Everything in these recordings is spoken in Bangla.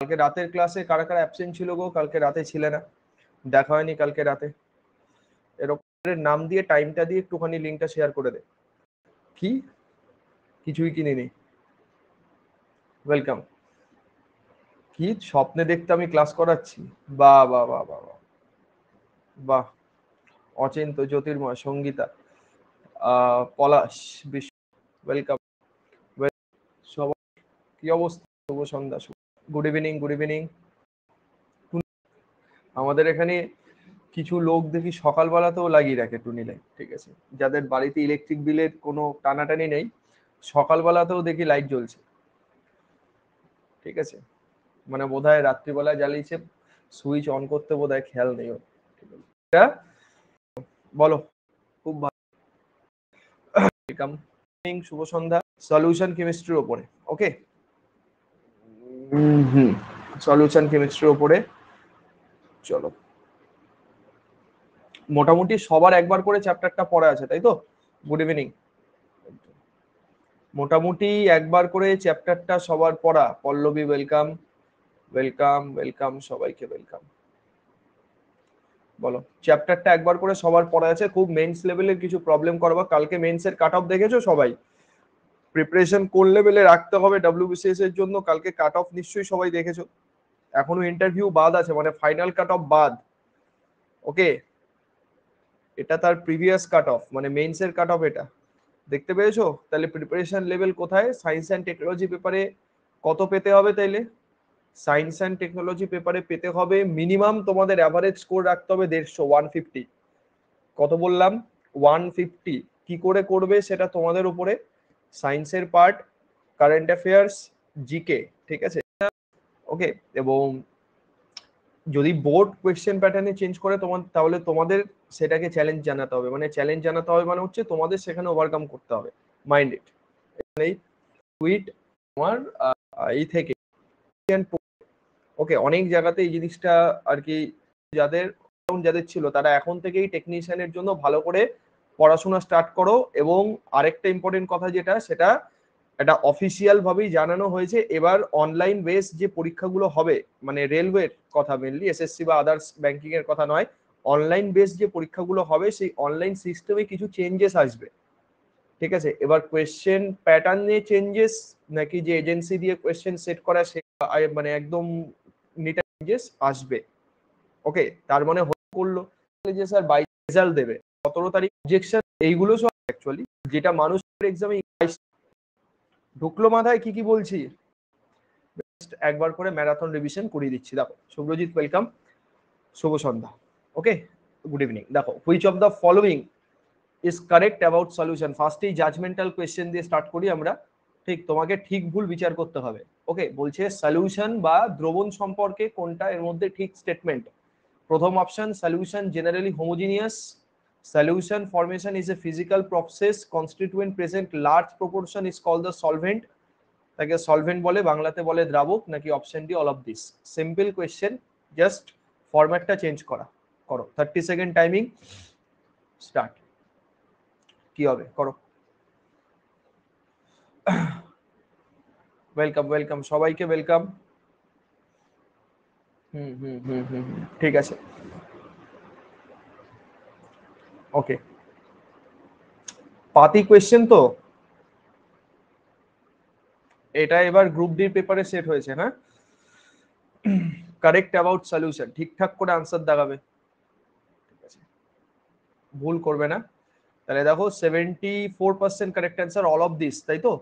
কালকে রাতের ক্লাসে কারা কারা অ্যাবসেন্ট ছিল গো? কালকে রাতে ছিলে না, দেখা হয়নি কালকে রাতে। এরকম নাম দিয়ে টাইমটা দিয়ে একটুখানি লিঙ্কটা শেয়ার করে দে। কি কিছুই কিনিনি, ওয়েলকাম। কি স্বপ্নে দেখতে আমি ক্লাস করাচ্ছি? বাহ বাহ বাহ বাহ বাহ বাহ। অচিন্ত, জ্যোতির্ময়, সঙ্গীতা, পলাশ, বিশ্ব, ওয়েলকাম। সবাই কি অবস্থা? শুভ সন্ধ্যা, গুড ইভিনিং, গুড ইভিনিং। আমাদের এখানে কিছু লোক দেখি সকালবেলাতেও লাগিয়ে রাখে টুনি লাইট, ঠিক আছে, যাদের বাড়িতে ইলেকট্রিক বিলের কোনো টানাটানি নেই, সকালবেলাতেও দেখি লাইট জ্বলছে, ঠিক আছে। মানে বোধহয় রাত্রিবেলায় জ্বালিয়েছে, সুইচ অন করতে বোধহয় খেয়াল নেই ওর। বলো, খুব ভালো, শুভ সন্ধ্যা। সলিউশন কেমিস্ট্রির ওপরে, ওকে, সলিউশন কেমিস্ট্রির ওপরে চলো। মোটামুটি সবার একবার করে চ্যাপ্টারটা পড়া আছে, তাই তো? Good evening. মোটামুটি একবার করে চ্যাপ্টারটা সবার পড়া। পল্লবী, ওয়েলকাম ওয়েলকাম ওয়েলকাম, সবাইকে ওয়েলকাম। বলো, চ্যাপ্টারটা একবার করে সবার পড়া আছে। খুব মেইনস লেভেলের কিছু প্রবলেম করবা। কালকে মেইনসের কাট অফ দেখেছো সবাই? প্রিপারেশন কোন লেভেলে রাখতে হবে ডব্লিউবিসিএস এর জন্য, কালকে কাট অফ নিশ্চয়ই সবাই দেখেছো। এখনো ইন্টারভিউ বাদ আছে, মানে ফাইনাল কাট অফ বাদ, ওকে। এটা তার প্রিভিয়াস কাট অফ, মানে মেইনসের কাট অফ এটা দেখতে পেয়েছো? তাহলে প্রিপারেশন লেভেল কোথায়? সায়েন্স অ্যান্ড টেকনোলজি পেপারে কত পেতে হবে? তাইলে সায়েন্স অ্যান্ড টেকনোলজি পেপারে পেতে হবে মিনিমাম, তোমাদের অ্যাভারেজ স্কোর রাখতে হবে 150, 150। কত বললাম? 150। কি করে করবে সেটা তোমাদের উপরে। সায়েন্সের পার্ট, কারেন্ট অ্যাফেয়ার্স, জিকে, ঠিক আছে, ওকে। এবং যদি বোর্ড কোয়েশ্চেন প্যাটার্নে চেঞ্জ করে তাহলে তোমাদের সেটাকে চ্যালেঞ্জ জানাতে হবে। মানে চ্যালেঞ্জ জানাতে হবে মানে হচ্ছে তোমাদের সেখানে ওভারকাম করতে হবে। Mind it. টুইট তোমার এই থেকে, ওকে। অনেক জায়গাতে এই জিনিসটা আর কি, যাদের ছিল তারা এখন থেকেই টেকনিশিয়ানের জন্য ভালো করে পড়াশোনা স্টার্ট করো। এবং আরেকটা ইম্পর্টেন্ট কথা যেটা, সেটা এটা অফিসিয়াল ভাবেই জানানো হয়েছে, এবার অনলাইন বেস যে পরীক্ষাগুলো হবে, মানে রেলওয়ের কথা মেনলি, এসএসসি বা আদার্স ব্যাংকিং এর কথা নয়, অনলাইন বেস যে পরীক্ষাগুলো হবে সেই অনলাইন সিস্টেমে কিছু চেঞ্জেস আসবে, ঠিক আছে। এবার কোয়েশ্চেন প্যাটার্নে চেঞ্জেস নাকি যে এজেন্সি দিয়ে কোয়েশ্চেন সেট করা, সে মানে একদম নিটা চেঞ্জেস আসবে, ওকে। তার মানে করলো যে স্যার 22 রেজাল্ট দেবে, 17 তারিখ অবজেকশন, এইগুলো সব অ্যাকচুয়ালি যেটা মানুষের এক্সামে ঢুকলো মাথায়। কি কি বলছি একবার করে ম্যারাথন রিভিশন করিয়ে দিচ্ছি। দেখো, শুভ্রজিৎ, ওয়েলকাম, শুভ সন্ধ্যা, ওকে, গুড ইভিনিং। দেখো, which of the following is correct about solution. ফার্স্টেই জাজমেন্টাল কোয়েশ্চেন দিয়ে স্টার্ট করি আমরা, ঠিক। তোমাকে ঠিক ভুল বিচার করতে হবে, ওকে। বলছে সলিউশন বা দ্রবণ সম্পর্কে কোনটা এর মধ্যে ঠিক স্টেটমেন্ট। প্রথম option, solution generally homogeneous, solution formation is a physical process, constituent present large proportion is called the solvent, তাকে সলভেন্ট বলে, বাংলাতে বলে দ্রাবক, নাকি option D all of this. Simple question, just ফরম্যাটটা চেঞ্জ করো। 30 সেকেন্ড টাইমিং, স্টার্ট। কি হবে করো। ওয়েলকাম ওয়েলকাম, সবাইকে ওয়েলকাম। ঠিক আছে, ওকে। পাতি কোয়েশ্চেন তো এটা এবার গ্রুপ ডি পেপারে সেট হয়েছে, হ্যাঁ। কারেক্ট অ্যাবাউট সলিউশন, ঠিকঠাক করে আনসার দেখাবে, ঠিক আছে, ভুল করবে না। তাহলে দেখো 74% correct answer all of this, তাই তো।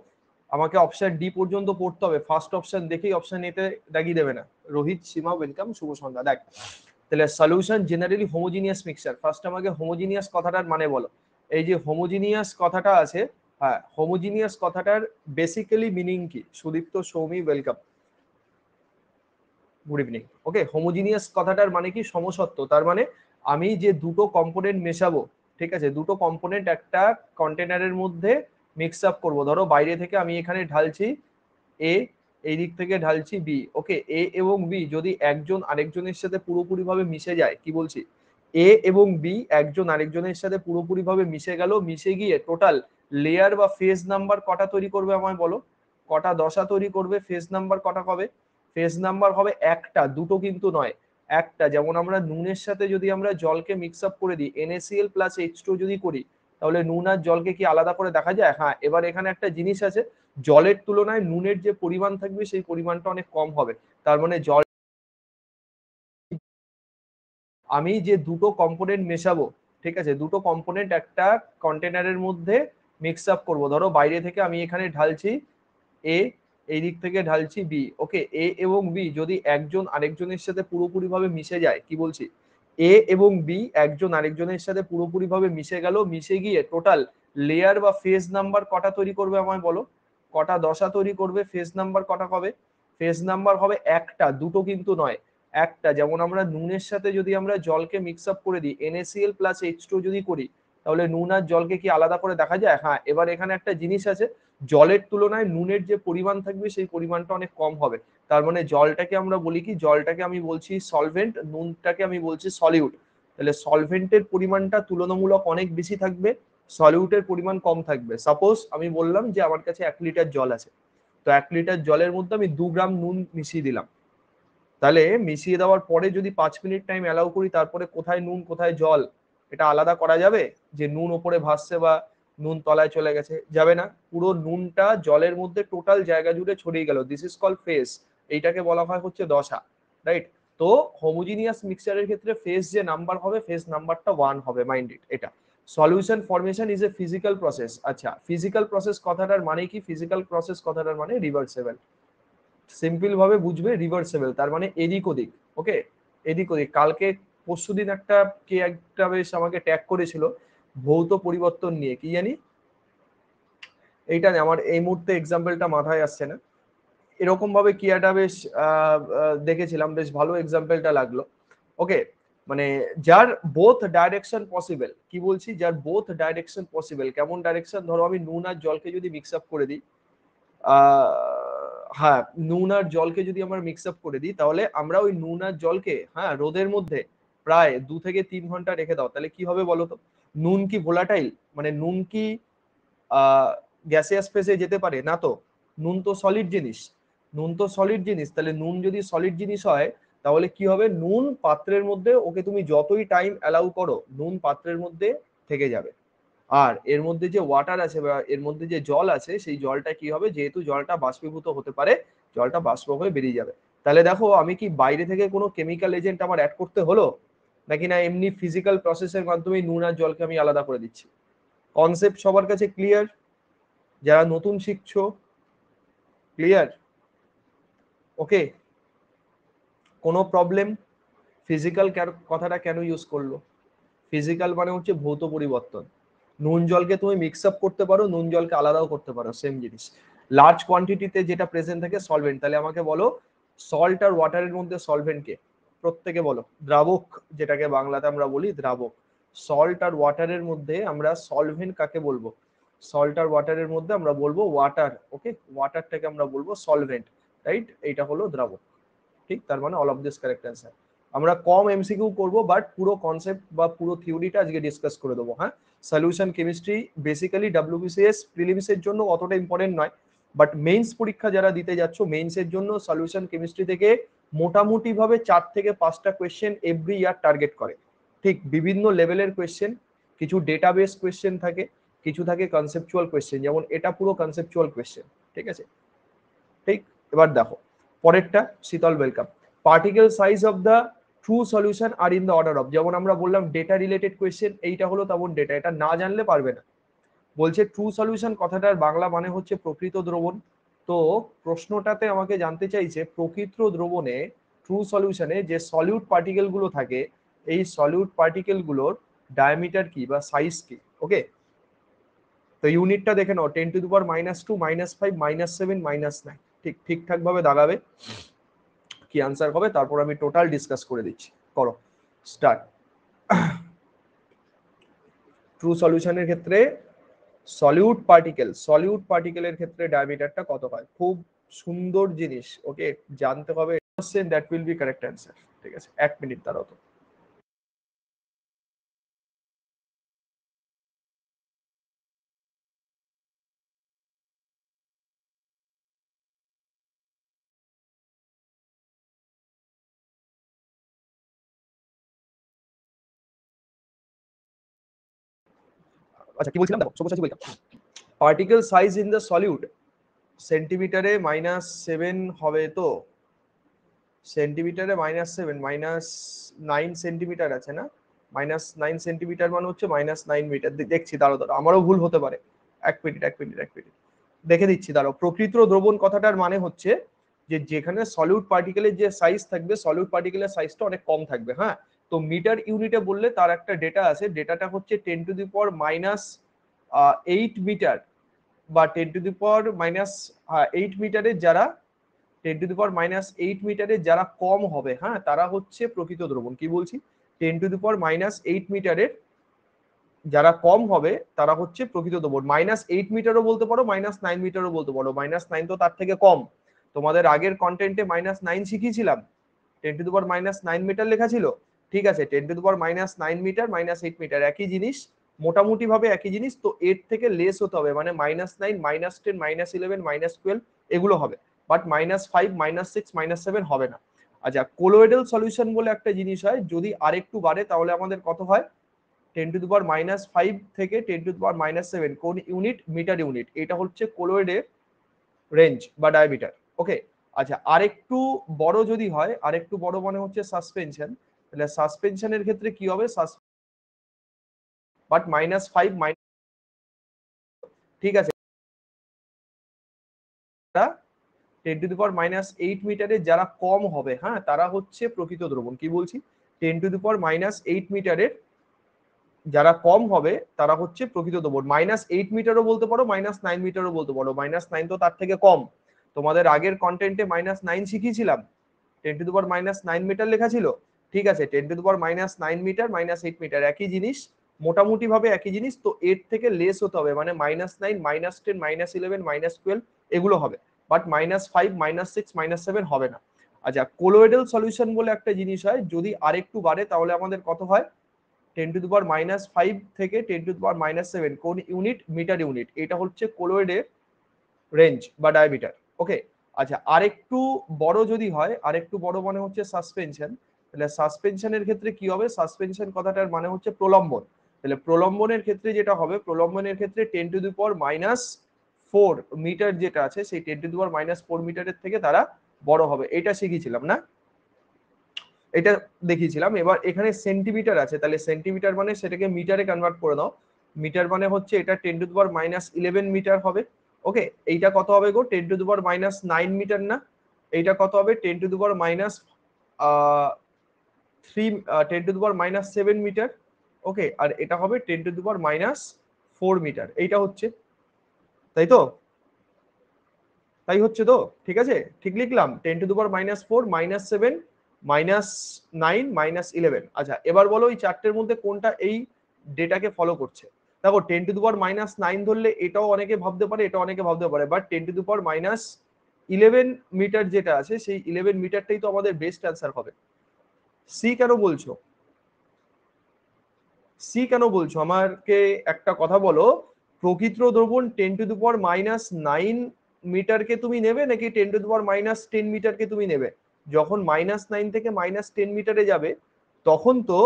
আমাকে অপশন ডি পর্যন্ত পড়তে হবে, ফার্স্ট অপশন দেখেই অপশন এতে দাগিয়ে দেবে না। রোহিত, সীমা, ওয়েলকাম, শুভ সন্ধ্যা। দেখ, তাহলে solution generally homogeneous mixture. First আমাকে হোমোজিনিয়াস কথাটার মানে বলো। এই যে হোমোজিনিয়াস কথাটা আছে, হ্যাঁ, হোমোজিনিয়াস কথাটার বেসিক্যালি মিনিং কি? Sudipta, Soumi, welcome, good evening, okay. Homogeneous কথাটার মানে কি? সমসত্ব। তার মানে আমি যে দুটো কম্পোনেন্ট মেশাবো, ঠিক আছে, দুটো কম্পোনেন্ট একটা কন্টেনারের মধ্যে মিক্স আপ করবো। ধরো বাইরে থেকে আমি এখানে ঢালছি এ, এই দিক থেকে ঢালছি বি, ওকে। এ এবং বি যদি একজন আরেকজনের সাথে পুরোপুরি ভাবে মিশে যায়, কি বলছি, এ এবং বি একজন আরেকজনের সাথে পুরোপুরি ভাবে মিশে গেল, মিশে গিয়ে টোটাল লেয়ার বা ফেজ নাম্বার কটা তৈরি করবে আমায় বলো? কটা দশা তৈরি করবে? ফেজ নাম্বার কটা হবে? ফেজ নাম্বার হবে একটা, দুটো কিন্তু নয়, একটা। যেমন আমরা নুনের সাথে যদি আমরা জলকে মিক্স আপ করে দিই, NaCl প্লাস H2 যদি করি, তাহলে নুন আর জলকে কি আলাদা করে দেখা যায়? হ্যাঁ। এবার এখানে একটা জিনিস আছে, জলের তুলনায় নুনের যে পরিমাণ থাকবে সেই পরিমাণটা অনেক কম হবে। তার মানে জল, আমি যে দুটো কম্পোনেন্ট মেশাবো, ঠিক আছে, দুটো কম্পোনেন্ট একটা কন্টেনারের মধ্যে মিক্স আপ করবো। ধরো বাইরে থেকে আমি এখানে ঢালছি এ, এই দিক থেকে ঢালছি বি। ওকে, এ এবং বি যদি একজন আরেকজনের সাথে পুরোপুরি ভাবে মিশে যায়, কি বলছি, এ এবং বি একজন আরেকজনের সাথে পুরোপুরি ভাবে মিশে গেল, মিশে গিয়ে টোটাল লেয়ার বা ফেজ নাম্বার কটা তৈরি করবে আমায় বলো? কটা দশা তৈরি করবে? ফেজ নাম্বার কটা হবে? ফেজ নাম্বার হবে একটা, দুটো কিন্তু নয়, একটা। যেমন আমরা নুনের সাথে যদি আমরা জলকে মিক্স আপ করে দিই, NaCl প্লাস H2 যদি করি, তাহলে নুন আর জলকে কি আলাদা করে দেখা যায়? হ্যাঁ। এবার এখানে একটা জিনিস আছে, জলের তুলনায় নুনের যে পরিমাণ থাকবে সেই পরিমাণটা অনেক কম হবে। তার মানে জলটাকে আমরা বলি কি, জলটাকে আমি বলছি সলভেন্ট, নুনটাকে আমি বলছি সলিউট। তাহলে সলভেন্টের পরিমাণটা তুলনামূলক অনেক বেশি থাকবে, সলিউটের পরিমাণ কম থাকবে। সাপোজ আমি বললাম যে আমার কাছে 1 লিটার জল আছে, তো 1 লিটার জলের মধ্যে আমি 2 গ্রাম নুন মিশিয়ে দিলাম। তাহলে মিশিয়ে দেওয়ার পরে যদি 5 মিনিট টাইম অ্যালাউ করি, তারপরে কোথায় নুন কোথায় জল এটা আলাদা করা যাবে? যে নুন ওপরে ভাসছে বা নুন তলায় চলে গেছে? যাবে না। পুরো নুনটা জলের মধ্যে টোটাল জায়গা জুড়ে ছড়িয়ে গেল, দিস ইজ কল ফেজ। এইটাকে বলা হয় হচ্ছে দশা, রাইট? তো হোমোজিনিয়াস মিক্সচারের ক্ষেত্রে ফেজ যে নাম্বার হবে, ফেজ নাম্বারটা 1 হবে, মাইন্ড ইট এটা। Solution formation is a physical process. আচ্ছা, ফিজিক্যাল প্রসেস কথাটার মানে কি? ফিজিক্যাল প্রসেস কথাটার মানে রিভার্সেবল। সিম্পল ভাবে বুঝবে, রিভার্সেবল তার মানে এদিক ওদিক। ওকে, এদিক ওদিক। কালকে পরশুদিন একটা বেশ আমাকে ট্যাগ করেছিল ভৌত পরিবর্তন নিয়ে, কি জানি, এইটা আমার এই মুহূর্তে এক্সাম্পলটা মাথায় আসছে না। এরকম ভাবে কি একটা বেশ দেখেছিলাম, বেশ ভালো এক্সাম্পলটা লাগলো। ওকে, মানে যার বোথ ডাইরেকশন পসিবল, কি বলছি, যার বোথ ডাইরেকশন পসিবল। কেমন ডাইরেকশন? ধরো আমি নুন আর জলকে যদি মিক্স আপ করে দিই, হ্যাঁ, নুন আর জলকে যদি আমরা মিক্স আপ করে দিই, তাহলে আমরা ওই নুন আর জলকে, হ্যাঁ, রোদের মধ্যে প্রায় 2 থেকে 3 ঘন্টা রেখে দাও, তাহলে কি হবে বলো তো? নুন কি ভোলাটাইল? মানে নুন কি গ্যাসিয়াস ফেজে যেতে পারে? না তো। নুন তো সলিড জিনিস, নুন তো সলিড জিনিস। তাহলে নুন যদি সলিড জিনিস হয়, তাহলে কি হবে? নুন পাত্রের মধ্যে, ওকে তুমি যতই টাইম অ্যালাউ করো, নুন পাত্রের মধ্যে থেকে যাবে। আর এর মধ্যে যে ওয়াটার আছে বা এর মধ্যে যে জল আছে, সেই জলটা কি হবে? যেহেতু জলটা বাষ্পীভূত হতে পারে, জলটা বাষ্প হয়ে বেরিয়ে যাবে। তাহলে দেখো, আমি কি বাইরে থেকে কোনো কেমিক্যাল এজেন্ট আমার অ্যাড করতে হলো, নাকি না এমনি ফিজিক্যাল প্রসেসের মাধ্যমে নুন আর জলকে আমি আলাদা করে দিচ্ছি? কনসেপ্ট সবার কাছে ক্লিয়ার? যারা নতুন শিখছো, ক্লিয়ার? ওকে, কোনো প্রবলেম? ফিজিক্যাল কথাটা কেন ইউজ করলো? ফিজিক্যাল মানে হচ্ছে ভৌত পরিবর্তন। নুন জলকে তুমি মিক্স আপ করতে পারো, নুন জলকে আলাদাও করতে পারো, সেম জিনিস। লার্জ কোয়ান্টিটিতে যেটা প্রেজেন্ট থাকে সলভেন্ট। তাহলে আমাকে বলো, সল্ট আর ওয়াটারের মধ্যে সলভেন্ট কে? প্রত্যেকে বলো। দ্রাবক, যেটাকে বাংলাতে আমরা বলি দ্রাবক। সল্ট আর ওয়াটারের মধ্যে আমরা সলভেন্ট কাকে বলবো? সল্ট আর ওয়াটারের মধ্যে আমরা বলবো ওয়াটার। ওকে, ওয়াটারটাকে আমরা বলবো সলভেন্ট, রাইট? এইটা হলো দ্রাবক। ঠিক, তার মানে all of this correct answer. আমরা কম এমসিকিউ করব, বাট পুরো কনসেপ্ট বা পুরো থিওরিটা আজকে ডিসকাস করে দেবো। হ্যাঁ, solution chemistry basically WBCS prelims এর জন্য অতটা ইম্পর্টেন্ট নয়, বাট মেইনস পরীক্ষা যারা দিতে যাচ্ছ, মেইনস এর জন্য সলিউশন কেমিস্ট্রি থেকে মোটামুটি ভাবে 4 থেকে 5টা কোয়েশ্চেন এভরি ইয়ার টার্গেট করে। ঠিক, বিভিন্ন লেভেলের কোয়েশ্চেন, কিছু ডেটাবেস কোয়েশ্চেন থাকে, কিছু থাকে কনসেপচুয়াল কোয়েশ্চেন, যেমন এটা পুরো কনসেপচুয়াল কোয়েশ্চেন। ঠিক আছে, ঠিক। এবার দেখো পরেরটা, শীতল welcome. Particle size of the true solution are in the order of, যেমন আমরা বললাম ডেটা রিলেটেড কোয়েশ্চেন, এইটা হলো তেমন ডেটা, এটা না জানলে পারবে না। বলছে ট্রু সলিউশন কথাটার বাংলা মানে হচ্ছে প্রকৃত দ্রবণ। তো প্রশ্নটাতে আমাকে জানতে চাইছে প্রকৃত দ্রবণে, ট্রু সলিউশনে যে সলিউট পার্টিকেল গুলো থাকে, এই সলিউট পার্টিকেল গুলোর ডায়ামিটার কি বা সাইজ কি? ওকে, তো ইউনিটটা দেখে নাও, 10⁻², -5, -7, -9। ঠিক, ঠিকঠাক ভাবে দাগাবে, কি আনসার হবে তারপর আমি টোটাল ডিসকাস করে দিচ্ছি। করো স্টার্ট। ট্রু সলিউশনের ক্ষেত্রে সলিউট পার্টিকেলের ক্ষেত্রে ডায়ামিটারটা কত হয়? খুব সুন্দর জিনিস, ওকে, জানতে হবে। That will be correct answer. ঠিক আছে, 1 মিনিট দাঁড়াও তো। আচ্ছা কি বলছিলাম দেখো সবুজ বলতাম particle size in the solute সেন্টিমিটারে -7 হবে তো সেন্টিমিটারে -7 -9 সেন্টিমিটার আছে না -9 সেন্টিমিটার মানে হচ্ছে -9 মিটার দেখছি দাঁড়ো দাঁড়ো আমারও ভুল হতে পারে এক মিনিট দেখে দিচ্ছি দাঁড়াও প্রকৃত দ্রবণ কথাটার মানে হচ্ছে যে যেখানে সলিউট পার্টিকেলের যে সাইজ থাকবে সলিউট পার্টিকেলের সাইজটা অনেক কম থাকবে হ্যাঁ তো মিটার ইউনিটে বললে তার একটা ডেটা আছে ডেটাটা হচ্ছে 10⁻⁸ মিটার বা 10⁻⁸ মিটারের যারা 10⁻⁸ মিটারের যারা কম হবে হ্যাঁ তারা হচ্ছে প্রকৃত দ্রবণ কি বলছি 10⁻⁸ মিটারের যারা কম হবে তারা হচ্ছে প্রকৃত দ্রবণ -8 মিটারও বলতে পারো -9 মিটারও বলতে পারো -9 তো তার থেকে কম তোমাদের আগের কন্টেন্টে -9 শিখিয়েছিলাম 10⁻⁹ মিটার লেখা ছিল ঠিক আছে 10⁻⁹ মিটার -8 মিটার একই জিনিস মোটামুটি ভাবে একই জিনিস তো এর থেকে লেস হতে হবে মানে -9 -10 -11 -12 এগুলো হবে বাট -5 -6 -7 হবে না আচ্ছা কোলোয়েডাল সলিউশন বলে একটা জিনিস হয় যদি আরেকটু বাড়ে তাহলে আমাদের কত হয় 10⁻⁵ থেকে 10⁻⁷ কোন ইউনিট মিটার ইউনিট এটা হচ্ছে কোলোয়েডের রেঞ্জ বা ডায়ামিটার ওকে আচ্ছা আরেকটু বড় যদি হয় আরেকটু বড় মানে হচ্ছে সাসপেনশন তাহলে সাসপেনশনের ক্ষেত্রে কি হবে বাট -5 ঠিক আছে 10⁻⁸ মিটারে যারা কম হবে হ্যাঁ তারা হচ্ছে প্রকৃত দ্রবণ কি বলছি 10⁻⁸ মিটারের যারা কম হবে তারা হচ্ছে প্রকৃত দ্রবণ -8 মিটারও বলতে পারো -9 মিটারও বলতে পারো -9 তো তার থেকে কম তোমাদের আগের কন্টেন্টে -9 শিখিয়েছিলাম 10⁻⁹ মিটার লেখা ছিল ঠিক আছে 10⁻⁹ মিটার -8 মিটার একই জিনিস মোটামুটি ভাবে একই জিনিস তো এর থেকে লেস হতে হবে মানে -9 -10 -11 -12 এগুলো হবে বাট -5 -6 -7 হবে না আচ্ছা কোলোয়েডাল সলিউশন বলে একটা জিনিস হয় যদি আরেকটু বাড়ে তাহলে আমাদের কত হয় 10⁻⁵ থেকে 10⁻⁷ কোন ইউনিট মিটার ইউনিট এটা হচ্ছে কোলোয়েডের রেঞ্জ বা ডায়ামিটার ওকে আচ্ছা আরেকটু বড় যদি হয় আরেকটু বড় মানে হচ্ছে সাসপেনশন তাহলে সাসপেনশনের ক্ষেত্রে কি হবে সাসপেনশন কথাটার মানে হচ্ছে প্রলম্বন তাহলে প্রলম্বনের ক্ষেত্রে যেটা হবে প্রলম্বনের ক্ষেত্রে 10⁻⁴ মিটার যেটা আছে সেই 10⁻⁴ মিটারের থেকে তারা বড় হবে এটা শিখিয়েছিলাম না এটা দেখিয়েছিলাম এবার এখানে সেন্টিমিটার আছে তাহলে সেন্টিমিটার মানে সেটাকে মিটারে কনভার্ট করে দাও মিটার মানে হচ্ছে এটা 10⁻⁻11 মিটার হবে ওকে এইটা কত হবে গো 10⁻⁹ মিটার না এইটা কত হবে 10⁻⁻3 10⁻⁷ মিটার ওকে আর এটা হবে 10⁻⁴ মিটার এইটা হচ্ছে তাই তো তাই হচ্ছে তো ঠিক আছে ঠিক লিখলাম 10⁻⁴ -7 -9 -11 আচ্ছা এবার বলো এই চারটের মধ্যে কোনটা এই ডেটাকে ফলো করছে দেখো 10⁻⁹ ধরলে এটাও অনেকে ভাবতে পারে এটা অনেকে ভাবতে পারে বাট 10⁻⁻11 মিটার যেটা আছে সেই 11 মিটারটাই তো আমাদের বেস্ট অ্যান্সার হবে সি কেন বলছো আমাকে একটা কথা বলো প্রকৃত দ্রবণ 10⁻⁹ মিটারকে তুমি নেবে নাকি 10⁻⁻10 মিটারকে তুমি নেবে যখন -9 থেকে -10 মিটারে যাবে তখন তো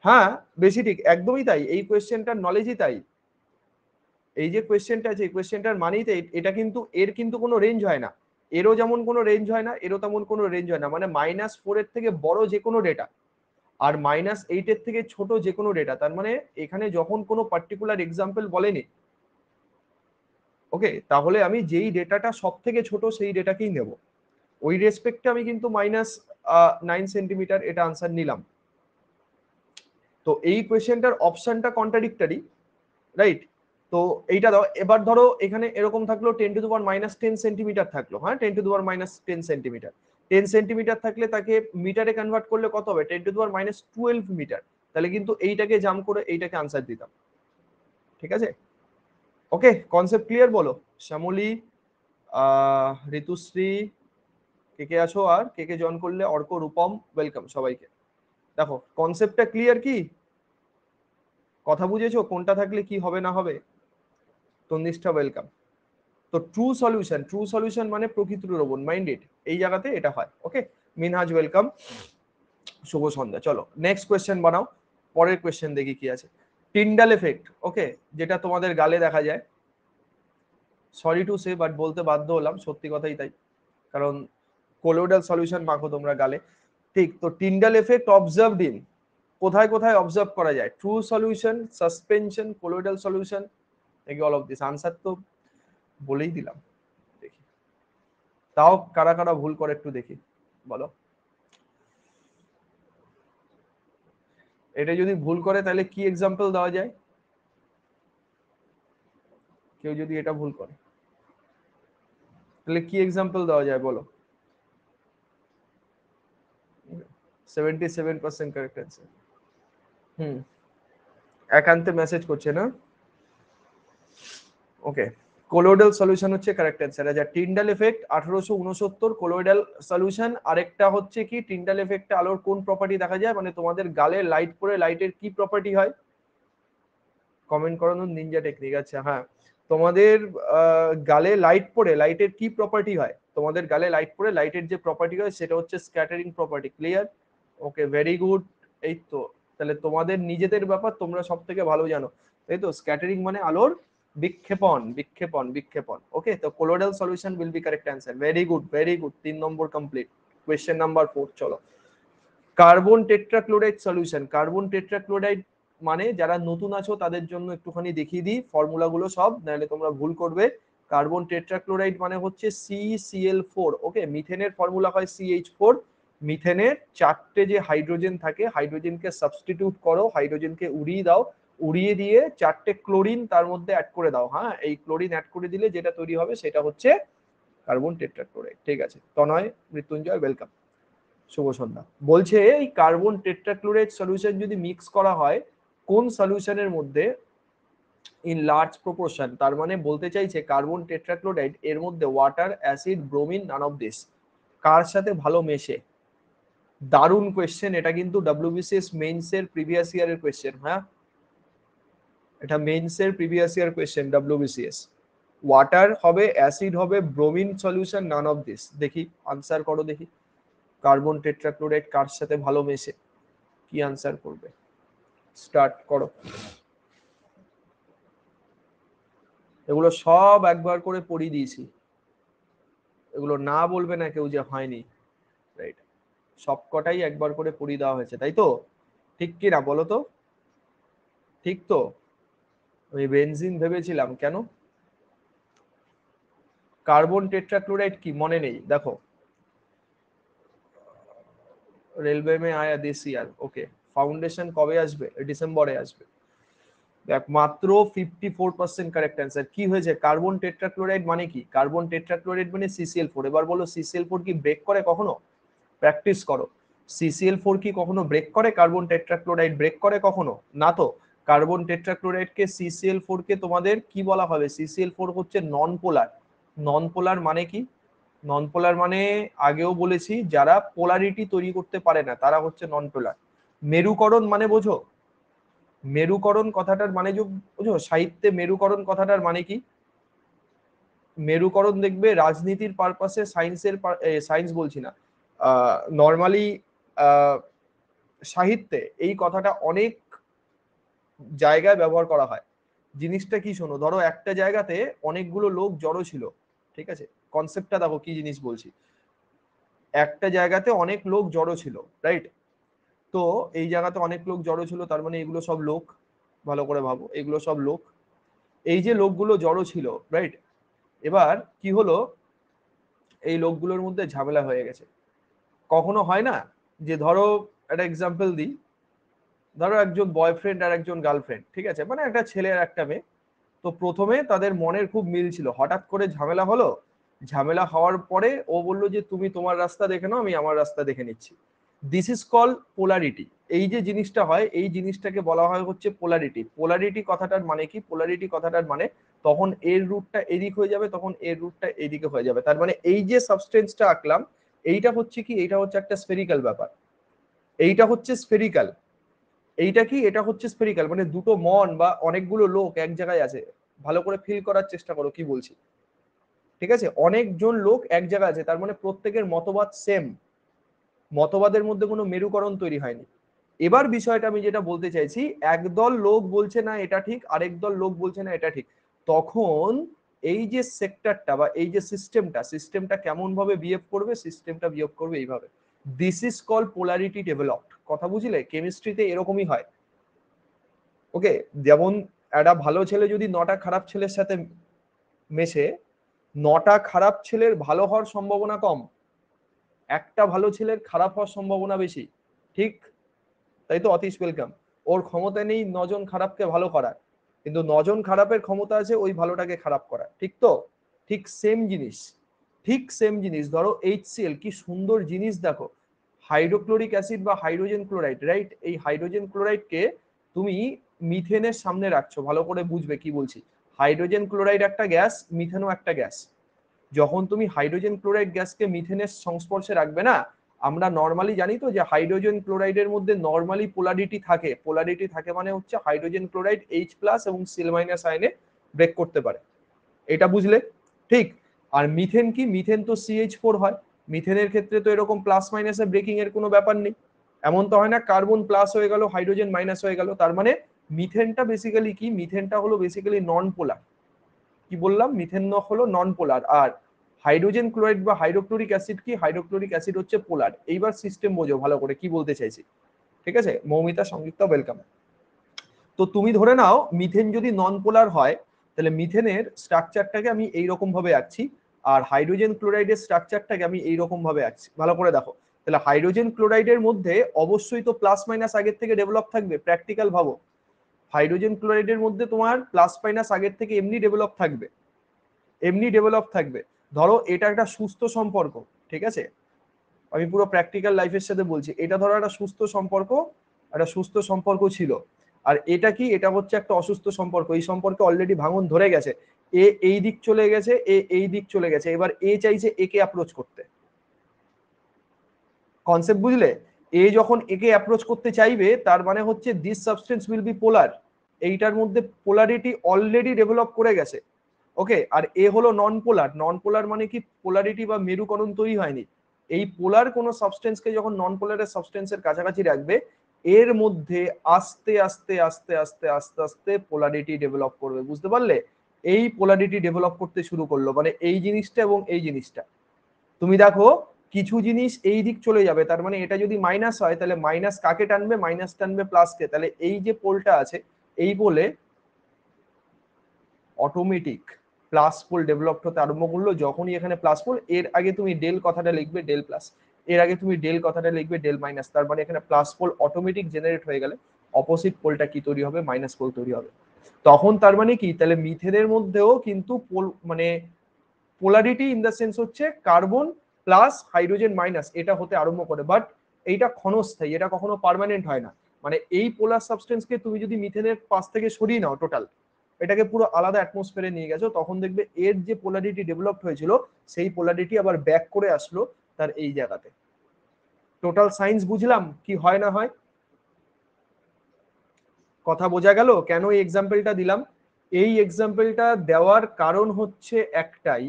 হ্যাঁ বেশি ঠিক একদমই তাই এই কোয়েশ্চেনটার নলেজই তাই এই যে কোয়েশ্চেনটা আছে এই কোয়েশ্চেনটার মানেই তাই এটা কিন্তু এর কিন্তু কোনো রেঞ্জ হয় না এরও যেমন কোনো রেঞ্জ হয় না এরও তেমন কোনো রেঞ্জ হয় না মানে -4 এর থেকে বড় যে কোনো ডেটা আর -8 এর থেকে ছোট যে কোনো ডেটা তার মানে এখানে যখন কোনো পার্টিকুলার এক্সাম্পল বলেনি ওকে তাহলে আমি যেই ডেটাটা সব থেকে ছোট সেই ডেটাকেই নেব ওই রেসপেক্টে আমি কিন্তু -9 সেন্টিমিটার এটা আনসার নিলাম তো এই কোয়েশ্চেনটার অপশনটা কন্ট্রাডিক্টরি রাইট তো এইটা দাও এবার ধরো এখানে এরকম থাকলো 10⁻⁻10 সেন্টিমিটার থাকলো হ্যাঁ 10⁻⁻10 সেন্টিমিটার 10 সেন্টিমিটার থাকলে তাকে মিটারে কনভার্ট করলে কত হবে 10⁻⁻12 মিটার তাহলে কিন্তু এইটাকে জাম্প করে এইটাকে আনসার দিতাম ঠিক আছে ওকে কনসেপ্ট ক্লিয়ার বলো শ্যামলী ঋতুশ্রী কে কে আছো আর কে কে জয়েন করলে অর্ক রূপম ওয়েলকাম সবাইকে দেখো কনসেপ্টটা ক্লিয়ার কি কথা বুঝেছো কোনটা থাকলে কি হবে না হবে তন্নিষ্ঠা ওয়েলকাম তো ট্রু সলিউশন মানে প্রকৃত দ্রবণ মাইন্ডেড এই জায়গাতে এটা হয় ওকে মিনহাজ ওয়েলকাম শুভ সন্ধ্যা চলো নেক্সট কোয়েশ্চেন বানাও পরের কোয়েশ্চেন দেখি কি আছে টিন্ডাল এফেক্ট, ওকে, যেটা তোমাদের গালে দেখা যায়। সরি টু সে, বাট বলতে বাধ্য হলাম, সত্যি কথাই তাই, কারণ কোলোইডাল সলিউশন মাখো তোমরা গালে, ঠিক। তো টিন্ডাল এফেক্ট অবজার্ভড ইন, কোথায় কোথায় অবজার্ভ করা যায়? True solution, suspension, colloidal solution, all of this. Answer তো বলেই দিলাম, দেখি তাও কারা কারা ভুল করে একটু দেখি, বলো। এটা যদি ভুল করে তাহলে কি এক্সাম্পল দেওয়া যায়? কেউ যদি এটা ভুল করে তাহলে কি এক্সাম্পল দেওয়া যায় বলো? 77% কারেক্ট অ্যান্সার। হুম, একান্তে মেসেজ করছে না, ওকে। কোলোইডাল সলিউশন হচ্ছে কারেক্ট অ্যান্সার। আচ্ছা, টিন্ডাল এফেক্ট 1869 কোলোইডাল সলিউশন। আরেকটা হচ্ছে কি, টিন্ডাল এফেক্টে আলোর কোন প্রপার্টি দেখা যায়, মানে তোমাদের গালে লাইট পড়ে লাইটের কি প্রপার্টি হয়? কমেন্ট করানোর নিনজা টেকনিক। আচ্ছা হ্যাঁ, তোমাদের গালে লাইট পড়ে লাইটের কি প্রপার্টি হয়? তোমাদের গালে লাইট পড়ে লাইটের যে প্রপার্টি হয় সেটা হচ্ছে স্ক্যাটারিং প্রপার্টি। ক্লিয়ার? ওকে, ভেরি গুড। এই তো, তাহলে তোমাদের নিজেদের ব্যাপার তোমরা সব থেকে ভালো জানো, তাই তো? স্ক্যাটারিং মানে আলোর বিক্ষেপণ, বিক্ষেপণ, বিক্ষেপণ। ওকে, তো colloidal solution will be correct answer. Very good, very good. 3 নম্বর কমপ্লিট। কোয়েশ্চেন নাম্বার 4 চলো। Carbon tetrachloride solution. Carbon tetrachloride মানে যারা নতুন আছো তাদের জন্য একটুখানি দেখিয়ে দিই ফর্মুলাগুলো সব, নাহলে তোমরা ভুল করবে। কার্বন টেট্রাক্লোরাইড মানে হচ্ছে CCl4। ওকে, মিথেনের ফর্মুলা হয় CH4। মিথেনের 4টে যে হাইড্রোজেন থাকে, হাইড্রোজেনকে সাবস্টিটিউট করো, হাইড্রোজেনকে উড়িয়ে দাও, উড়িয়ে দিয়ে 4টে ক্লোরিন তার মধ্যে অ্যাড করে দাও। হ্যাঁ, এই ক্লোরিন অ্যাড করে দিলে যেটা তৈরি হবে সেটা হচ্ছে কার্বন টেট্রাক্লোরাইড। ঠিক আছে, তনয়, মৃত্যুঞ্জয়, ওয়েলকাম, শুভ সন্ধ্যা। বলছে এই কার্বন টেট্রাক্লোরাইড সলিউশন যদি মিক্স করা হয় কোন সলিউশনের মধ্যে ইন লার্জ প্রপোর্শন, তার মানে বলতে চাইছে কার্বন টেট্রাক্লোরাইড এর মধ্যে water, acid, bromine, none of this, কার সাথে ভালো মেশে? দারুণ কোয়েশ্চেন, এটা কিন্তু ডব্লিউবিসিএস মেইনস এর প্রিভিয়াস ইয়ারের কোয়েশ্চেন। হ্যাঁ, এটা মেইনস এর previous year question WBCS. Water হবে, অ্যাসিড হবে, bromine solution, none of this. দেখি আনসার করো দেখি, কার্বন টেট্রাক্লোরাইড কার সাথে ভালো মেশে, কি আনসার করবে? স্টার্ট করো। এগুলো সব একবার করে পড়িয়ে দিয়েছি, এগুলো না বলবে না কেউ যে হয়নি, রাইট? সবকটাই একবার করে পড়িয়ে দেওয়া হয়েছে, তাই তো? ঠিক কি না বলো তো? ঠিক তো? আমি বেনজিন ভেবেছিলাম, কেন? কার্বন টেট্রাক্লোরাইড কি মনে নেই? দেখো, রেলওয়ে মে আয়া দিস ইয়ার, ওকে। ফাউন্ডেশন কবে আসবে? ডিসেম্বরে আসবে। দেখ, মাত্র 54% কারেক্ট অ্যান্সার। কি হয়েছে? কার্বন টেট্রাক্লোরাইড মানে কি? কার্বন টেট্রাক্লোরাইড মানে CCl4। এবার বলো, CCl4 কি ব্রেক করে কখনো? প্র্যাকটিস করো। CCl4 কি কখনো ব্রেক করে? কার্বন টেট্রাক্লোরাইড ব্রেক করে কখনো? না তো। কার্বন টেট্রাক্লোরাইড কে, CCl4 কে তোমাদের কি বলা হবে? CCl4 হচ্ছে নন পোলার। নন পোলার মানে কি? নন পোলার মানে আগেও বলেছি, যারা পোলারিটি তৈরি করতে পারে না তারা হচ্ছে নন পোলার। মেরুকরণ মানে বোঝো? মেরুকরণ কথাটার মানে বুঝো? সাহিত্যে মেরুকরণ কথাটার মানে কি? মেরুকরণ দেখবে রাজনীতির পারপাসে, সায়েন্সের সায়েন্স বলছি না, নর্মালি সাহিত্যে এই কথাটা অনেক জায়গায় ব্যবহার করা হয়। জিনিসটা কি শোনো, ধরো একটা জায়গাতে অনেকগুলো লোক জড়ো ছিল, ঠিক আছে? কনসেপ্টটা দেখো কি জিনিস বলছি। একটা জায়গাতে অনেক লোক জড়ো ছিল, রাইট? তো এই জায়গাতে অনেক লোক জড়ো ছিল, তার মানে এগুলো সব লোক, ভালো করে ভাবো, এগুলো সব লোক। এই যে লোকগুলো জড়ো ছিল, রাইট? এবার কি হলো, এই লোকগুলোর মধ্যে ঝামেলা হয়ে গেছে। কখনো হয় না যে, ধরো একটা এক্সাম্পল দিই, ধরো একজন বয়ফ্রেন্ড আর একজন গার্লফ্রেন্ড, ঠিক আছে, মানে একটা ছেলে আর একটা মেয়ে। তো প্রথমে তাদের মনের খুব মিল ছিল, হঠাৎ করে ঝামেলা হলো। ঝামেলা হওয়ার পরে ও বললো যে তুমি তোমার রাস্তা দেখে নাও, আমি আমার রাস্তা দেখে নিচ্ছি। This is call polarity. এই যে জিনিসটা হয়, এই জিনিসটাকে বলা হয় হচ্ছে পোলারিটি। পোলারিটি কথাটার মানে কি? পোলারিটি কথাটার মানে তখন এর রুটটা এদিক হয়ে যাবে, তখন এর রুটটা এদিকে হয়ে যাবে। তার মানে এই যে সাবস্টেন্সটা আঁকলাম, এইটা হচ্ছে কি? এইটা হচ্ছে একটা স্ফেরিক্যাল ব্যাপার। এইটা হচ্ছে স্ফেরিক্যাল। এইটা কি? এটা হচ্ছে স্ফেরিক্যাল, মানে দুটো মন বা অনেকগুলো লোক এক জায়গায় আছে। ভালো করে ফিল করার চেষ্টা করো কি বলছি, ঠিক আছে? অনেকজন লোক এক জায়গায় আছে, তার মানে প্রত্যেকের মতবাদ সেম। মতবাদের মধ্যে কোনো মেরুকরণ তৈরি হয়নি। এবার বিষয়টা আমি যেটা বলতে চাইছি, একদল লোক বলছে না এটা ঠিক, আরেক দল লোক বলছে না এটা ঠিক, তখন এই যে সেক্টরটা বা এই যে সিস্টেমটা কেমন ভাবে বিহেভ করবে, সিস্টেমটা বিহেভ করবে এইভাবে। This is call polarity developed. কথা বুঝলে? কেমিস্ট্রিতে এরকমই হয়। ওকে, যেমন একটা ভালো ছেলে যদি 9টা খারাপ ছেলের সাথে মেশে, 9টা খারাপ ছেলের ভালো হওয়ার সম্ভাবনা কম, একটা ভালো ছেলের খারাপ হওয়ার সম্ভাবনা বেশি, ঠিক? তাই তো অতীশ ওয়েলকাম। ওর ক্ষমতা নেই 9জন খারাপকে ভালো করার, কিন্তু 9জন খারাপের ক্ষমতা আছে ওই ভালোটাকে খারাপ করার, ঠিক তো? ঠিক সেম জিনিস, ঠিক সেম জিনিস। ধরো HCl কি সুন্দর জিনিস, দেখো হাইড্রোক্লোরিক অ্যাসিড বা হাইড্রোজেন ক্লোরাইড, রাইট? এই হাইড্রোজেন ক্লোরাইডকে তুমি মিথেনের সামনে রাখছো, ভালো করে বুঝবে কি বলছি। হাইড্রোজেন ক্লোরাইড একটা গ্যাস, মিথেনও একটা গ্যাস। যখন তুমি হাইড্রোজেন ক্লোরাইড গ্যাসকে মিথেনের সংস্পর্শে রাখবে না, আমরা নর্মালি জানি তো যে হাইড্রোজেন ক্লোরাইডের মধ্যে নর্মালি পোলারিটি থাকে। পোলারিটি থাকে মানে হচ্ছে হাইড্রোজেন ক্লোরাইড H+ এবং Cl- আয়নে ব্রেক করতে পারে, এটা বুঝলে? ঠিক। আর মিথেন কি? মিথেন তো CH4 হয়। মিথেনের ক্ষেত্রে তো এরকম প্লাস মাইনাসে ব্রেকিং এর কোনো ব্যাপার নেই। এমন তো হয় না কার্বন প্লাস হয়ে গেল হাইড্রোজেন মাইনাস হয়ে গেল। তার মানে মিথেনটা বেসিক্যালি কি? মিথেনটা হলো বেসিক্যালি নন পোলার। কি বললাম? মিথেন হলো নন পোলার। আর হাইড্রোজেন ক্লোরাইড বা হাইড্রোক্লোরিক অ্যাসিড কি? হাইড্রোক্লোরিক অ্যাসিড হচ্ছে পোলার। এইবার সিস্টেম বোঝো ভালো করে কি বলতে চাইছি, ঠিক আছে? মৌমিতা, সংযুক্তা, ওয়েলকাম। তো তুমি ধরে নাও মিথেন যদি নন পোলার হয়, তাহলে মিথেনের স্ট্রাকচারটাকে আমি এইরকম ভাবে আঁকছি, আর হাইড্রোজেন ক্লোরাইডের স্ট্রাকচারটাকে আমি এইরকম ভাবে আঁকছি, ভালো করে দেখো। তাহলে হাইড্রোজেন ক্লোরাইডের মধ্যে অবশ্যই তো প্লাস মাইনাস আগের থেকে ডেভেলপ থাকবে, প্র্যাকটিক্যাল ভাবো। হাইড্রোজেন ক্লোরাইডের মধ্যে তোমার প্লাস মাইনাস আগের থেকে এমনি ডেভেলপ থাকবে, এমনি ডেভেলপ থাকবে। ধরো এটা একটা সুস্থ সম্পর্ক, ঠিক আছে? আমি পুরো প্র্যাকটিক্যাল লাইফের সাথে বলছি। এটা ধরো একটা সুস্থ সম্পর্ক, একটা সুস্থ সম্পর্ক ছিল। আর এটা কি? এটা হচ্ছে একটা অসুস্থ সম্পর্ক। এই সম্পর্কে অলরেডি ভাঙন ধরে গেছে। এ এই দিক চলে গেছে, এ এই দিক চলে গেছে। এবার এ চাইছে একে অ্যাপ্রোচ করতে। কনসেপ্ট বুঝলে? এ যখন একে অ্যাপ্রোচ করতে চাইবে, তার মানে হচ্ছে দিস সাবস্টেন্স উইল বি পোলার। এইটার মধ্যে পোলারিটি অলরেডি ডেভেলপ করে গেছে। ওকে, আর এ হলো নন পোলার। নন পোলার মানে কি? পোলারিটি বা মেরুকরণ তৈরি হয়নি। এই পোলার কোন সাবস্টেন্সকে যখন নন পোলারের সাবস্টেন্সের কাছাকাছি রাখবে, এর মধ্যে আস্তে আস্তে আস্তে আস্তে আস্তে আস্তে পোলারিটি ডেভেলপ করবে। বুঝতে পারলে? এই পোলারিটি ডেভেলপ করতে শুরু করলো, মানে এই জিনিসটা এবং এই জিনিসটা। তুমি দেখো কিছু জিনিস এই দিক চলে যাবে, তার মানে এটা যদি মাইনাস হয়, তাহলে মাইনাস কাকে টানবে? মাইনাস টানবে প্লাসকে। তাহলে এই যে পোলটা আছে, এই পোলে অটোমেটিক প্লাস পোল ডেভেলপ হতে আরম্ভ করলো। যখনই এখানে প্লাস পোল, এর আগে তুমি ডেল কথাটা লিখবে ডেল প্লাস, এর আগে তুমি ডেল কথাটা লিখবে ডেল মাইনাস। তার মানে এখানে প্লাস পোল অটোমেটিক জেনারেট হয়ে গেলে অপোজিট পোলটা কি তৈরি হবে? মাইনাস পোল তৈরি হবে। তখন তার মানে কি? তাহলে মিথেনের মধ্যেও কিন্তু পোল মানে পোলারিটি ইন দ্য সেন্স হচ্ছে কার্বন প্লাস হাইড্রোজেন মাইনাস, এটা হতে আরম্ভ করে। বাট এইটা ক্ষণস্থায়ী, এটা কখনো পার্মানেন্ট হয় না। মানে এই পোলার সাবস্টেন্সকে তুমি যদি মিথেনের পাশ থেকে সরিয়ে নাও টোটাল, এটাকে পুরো আলাদা অ্যাটমসফিয়ারে নিয়ে গেছো, তখন দেখবে এর যে পোলারিটি ডেভেলপ হয়েছিল, সেই পোলারিটি আবার ব্যাক করে আসলো তার এই জায়গাতে। টোটাল সায়েন্স বুঝলাম কি হয় না হয়? কথা বোঝা গেল কেন এই এক্সাম্পলটা দিলাম? এই এক্সাম্পলটা দেওয়ার কারণ হচ্ছে একটাই,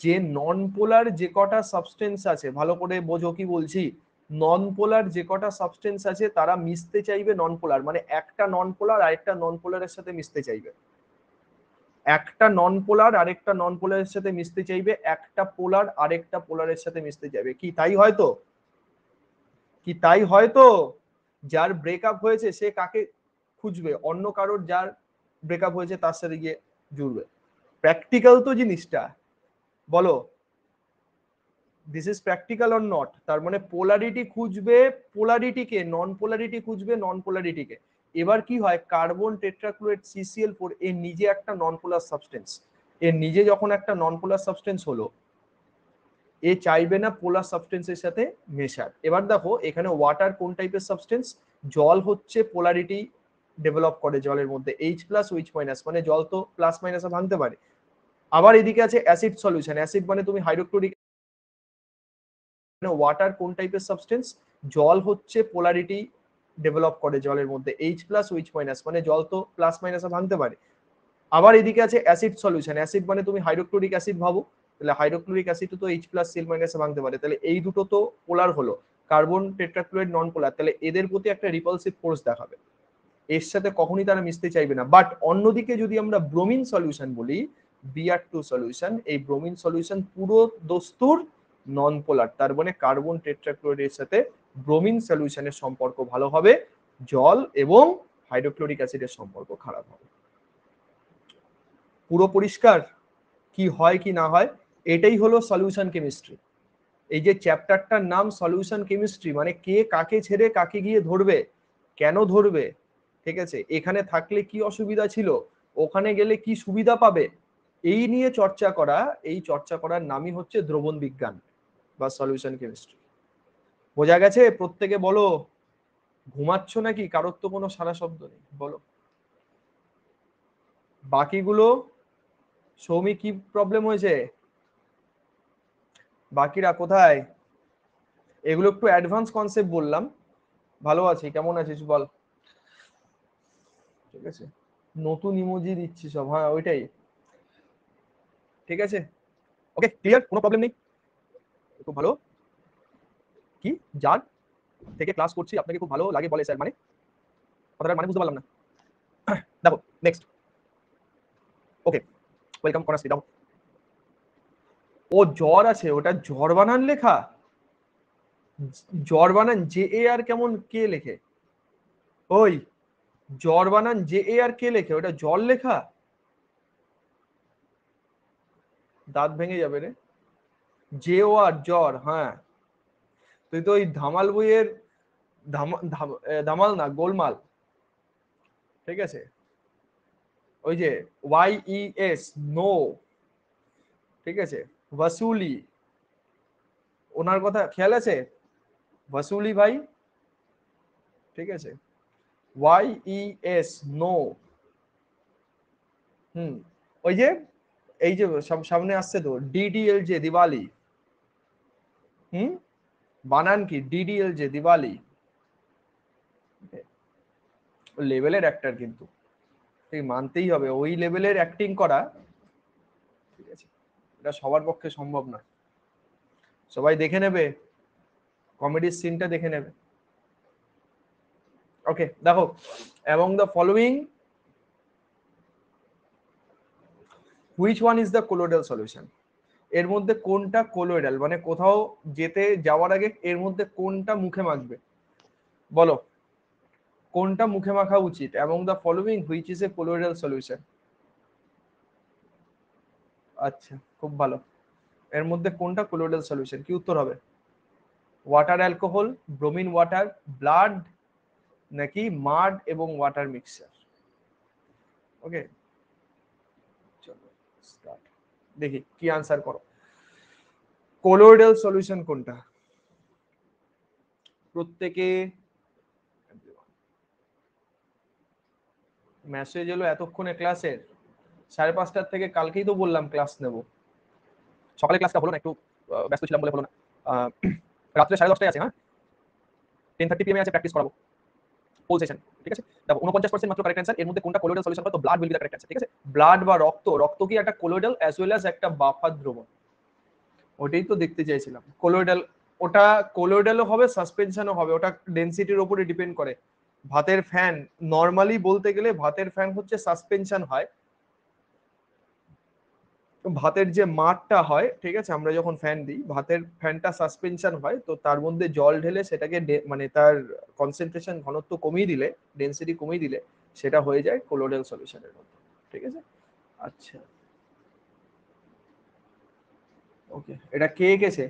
যে নন পোলার যে কটা সাবস্টেন্স আছে, ভালো করে বোঝো কি বলছি। নন পোলার যে কটা সাবস্টেন্স আছে তারা মিশতে চাইবে নন পোলার, মানে একটা নন পোলার আরেকটা নন পোলারের সাথে মিশতে চাইবে, একটা নন পোলার আরেকটা নন পোলারের সাথে মিশতে চাইবে, একটা পোলার আরেকটা পোলারের সাথে মিশতে চাইবে। কি তাই হয়তো? কি তাই হয়তো? যার ব্রেকআপ হয়েছে সে কাকে খুঁজবে? অন্য কারোর যার ব্রেকআপ হয়েছে তার সাথে গিয়ে জুড়বে। প্র্যাকটিক্যাল তো জিনিসটা, বলো? This is practical or not? তার মানে পোলারিটি খুঁজবে পোলারিটিকে, নন পোলারিটি খুঁজবে নন পোলারিটিকে। এবার কি হয়? কার্বন টেট্রাক্লোরাইড CCl4 এর নিজে একটা নন পোলার সাবস্টেন্স, এর নিজে যখন একটা নন পোলার সাবস্টেন্স হলো, এ চাইবে না পোলার সাবস্টেন্সের সাথে মেশার। এবার দেখো এখানে ওয়াটার কোন টাইপের সাবস্টেন্স? জল হচ্ছে পোলারিটি ডেভেলপ করে জলের মধ্যে, H+OH-, মানে জল তো প্লাস মাইনাসে ভাঙতে পারে। আবার এদিকে আছে অ্যাসিড সলিউশন। অ্যাসিড মানে তুমি হাইড্রোক্লোরিক, ওয়াটার কোন টাইপের সাবস্টেন্স? জল হচ্ছে পোলারিটি ডেভেলপ করে জলের মধ্যে, H+OH-, মানে জল তো প্লাস মাইনাসে ভাঙতে পারে। আবার এদিকে আছে অ্যাসিড সলিউশন। অ্যাসিড মানে তুমি হাইড্রোক্লোরিক অ্যাসিড ভাবো, তাহলে হাইড্রোক্লোরিক অ্যাসিড তো H+Cl- ভাঙতে পারে। তাহলে এই দুটো তো পোলার হলো। কার্বন টেট্রাক্লোরাইড নন পোলার, তাহলে এদের প্রতি একটা রিপালসিভ ফোর্স দেখাবে, এর সাথে কখনই তারা মিশতে চাইবে না। বাট অন্যদিকে যদি আমরা ব্রোমিন সলিউশন বলি, Br2 সলিউশন, এই ব্রোমিন সলিউশন পুরো দস্তুর নন পোলার, তার মানে কার্বন টেট্রাক্লোরাইডের সাথে ব্রোমিন সলিউশনের সম্পর্ক ভালো হবে, জল এবং হাইড্রোক্লোরিক অ্যাসিডের সম্পর্ক খারাপ হবে। পুরো পরিষ্কার কি হয় কি না হয়? এটাই হলো সলিউশন কেমিস্ট্রি। এই যে চ্যাপ্টারটার নাম সলিউশন কেমিস্ট্রি, মানে কে কাকে ছেড়ে কাকে গিয়ে ধরবে, কেন ধরবে, ঠিক আছে, এখানে থাকলে কি অসুবিধা ছিল, ওখানে গেলে কি সুবিধা পাবে, এই নিয়ে চর্চা করা, এই চর্চা করার নামই হচ্ছে দ্রবণ বিজ্ঞান বা সলিউশন কেমিস্ট্রি। বোঝা গেছে? প্রত্যেকে বলো, ঘুমাচ্ছ নাকি? কারোর তো কোনো সারা শব্দ নেই, বলো। বাকিগুলো, সৌমি কি প্রবলেম হয়েছে? বাকিরা কোথায়? এগুলো একটু অ্যাডভান্স কনসেপ্ট বললাম। ভালো আছি, কেমন আছিস বল? ঠিক আছে, নতুন ইমোজি দিচ্ছি সব, হ্যাঁ ওইটাই, ঠিক আছে, ওকে ক্লিয়ার, কোনো প্রবলেম নেই, খুব ভালো। কি যার থেকে ক্লাস করছি আপনাকে খুব ভালো লাগে বলে স্যার, মানে কথাটার মানে বুঝতে পারলাম না। দেখো নেক্সট, ওকে ওয়েলকাম করাসি দাও। ও জ্বর আছে, ওটা জ্বর বানান লেখা, জ্বর বানান জে এ আর কেমন কে লেখে? ওই জ্বর বানান জে এ আর কে লেখে? ওটা জল লেখা? দাঁত ভেঙে যাবে রে। জে ও আর জ্বর, হ্যাঁ তুই তো ওই ধামাল বইয়ের ধামাল না গোলমাল, ঠিক আছে, ওই যে ওয়াই ই এস নো, ঠিক আছে, ওয়াসুলি, ওনার কথা খেয়াল আছে? ওয়াসুলি ভাই, ঠিক আছে, ওয়াই ই এস নো। হুম, ওই যে এই যে সামনে আসছে তো ডিডিএল যে দিওয়ালি, হুম, বানান কি ডিডিএল যে দিওয়ালি, লেভেলের অ্যাক্টর কিন্তু, ঠিক মানতেই হবে, ওই লেভেলের অ্যাক্টিং করা, ঠিক আছে, এটা সবার পক্ষে সম্ভব না। সবাই দেখে নেবে, কমেডির সিনটা দেখে নেবে। ওকে দেখো, among the following which one is the colloidal solution, এর মধ্যে কোনটা কোলোয়েডাল, মানে কোথাও যেতে যাওয়ার আগে এর মধ্যে কোনটা মুখে মাখবে, বলো কোনটা মুখে মাখা উচিত, among the following which is a colloidal solution? আচ্ছা খুব ভালো, এর মধ্যে কোনটা কোলোয়েডাল সলিউশন, কি উত্তর হবে? Water alcohol, bromine water, blood, নাকি মাড এবং ওয়াটার মিক্সচার? ওকে চলো স্টার্ট, দেখি কি আনসার করো। কোলোয়েডাল সলিউশন কোনটা? প্রত্যেকে মেসেজ এলো এতক্ষণে ক্লাসের, 5:30 থেকে, কালকেই তো বললাম ক্লাস নেব, সকালে ক্লাসটা হলো না, একটু ব্যস্ত ছিলাম বলে হলো না, রাত্রে 10:30টায় আছে, হ্যাঁ 10:30 PM আছে, প্র্যাকটিস করাবো ফুল সেশন, ঠিক আছে। দেখো 49% মাত্র কারেক্ট অ্যান্সার, এর মধ্যে কোনটা কোলোয়েডাল সলিউশন, তো blood will be the correct answer, ঠিক আছে। ব্লাড বা রক্ত, রক্ত কি একটা কোলোয়েডাল অ্যাজ ওয়েল অ্যাজ একটা বাফার দ্রবণ, ওটাই তো দেখতে চাইছিলাম। কোলোয়েডাল, ওটা কোলোয়েডালও হবে সাসপেনশনও হবে, ওটা ডেনসিটির উপরে ডিপেন্ড করে। ভাতের ফ্যান, নরমালি বলতে গেলে ভাতের ফ্যান হচ্ছে সাসপেনশন হয়, ভাতের যে মাঠটা হয়, ঠিক আছে, আমরা যখন ফ্যান দিই ভাতের ফ্যানটা সাসপেনশন হয়, তো তার মধ্যে জল ঢেলে সেটাকে মানে তার কনসেন্ট্রেশন ঘনত্ব কমিয়ে দিলে, ডেনসিটি কমিয়ে দিলে সেটা হয়ে যায় কোলোয়েডাল সলিউশনের মধ্যে, ঠিক আছে। আচ্ছা ওকে, এটা কে এঁকেছে?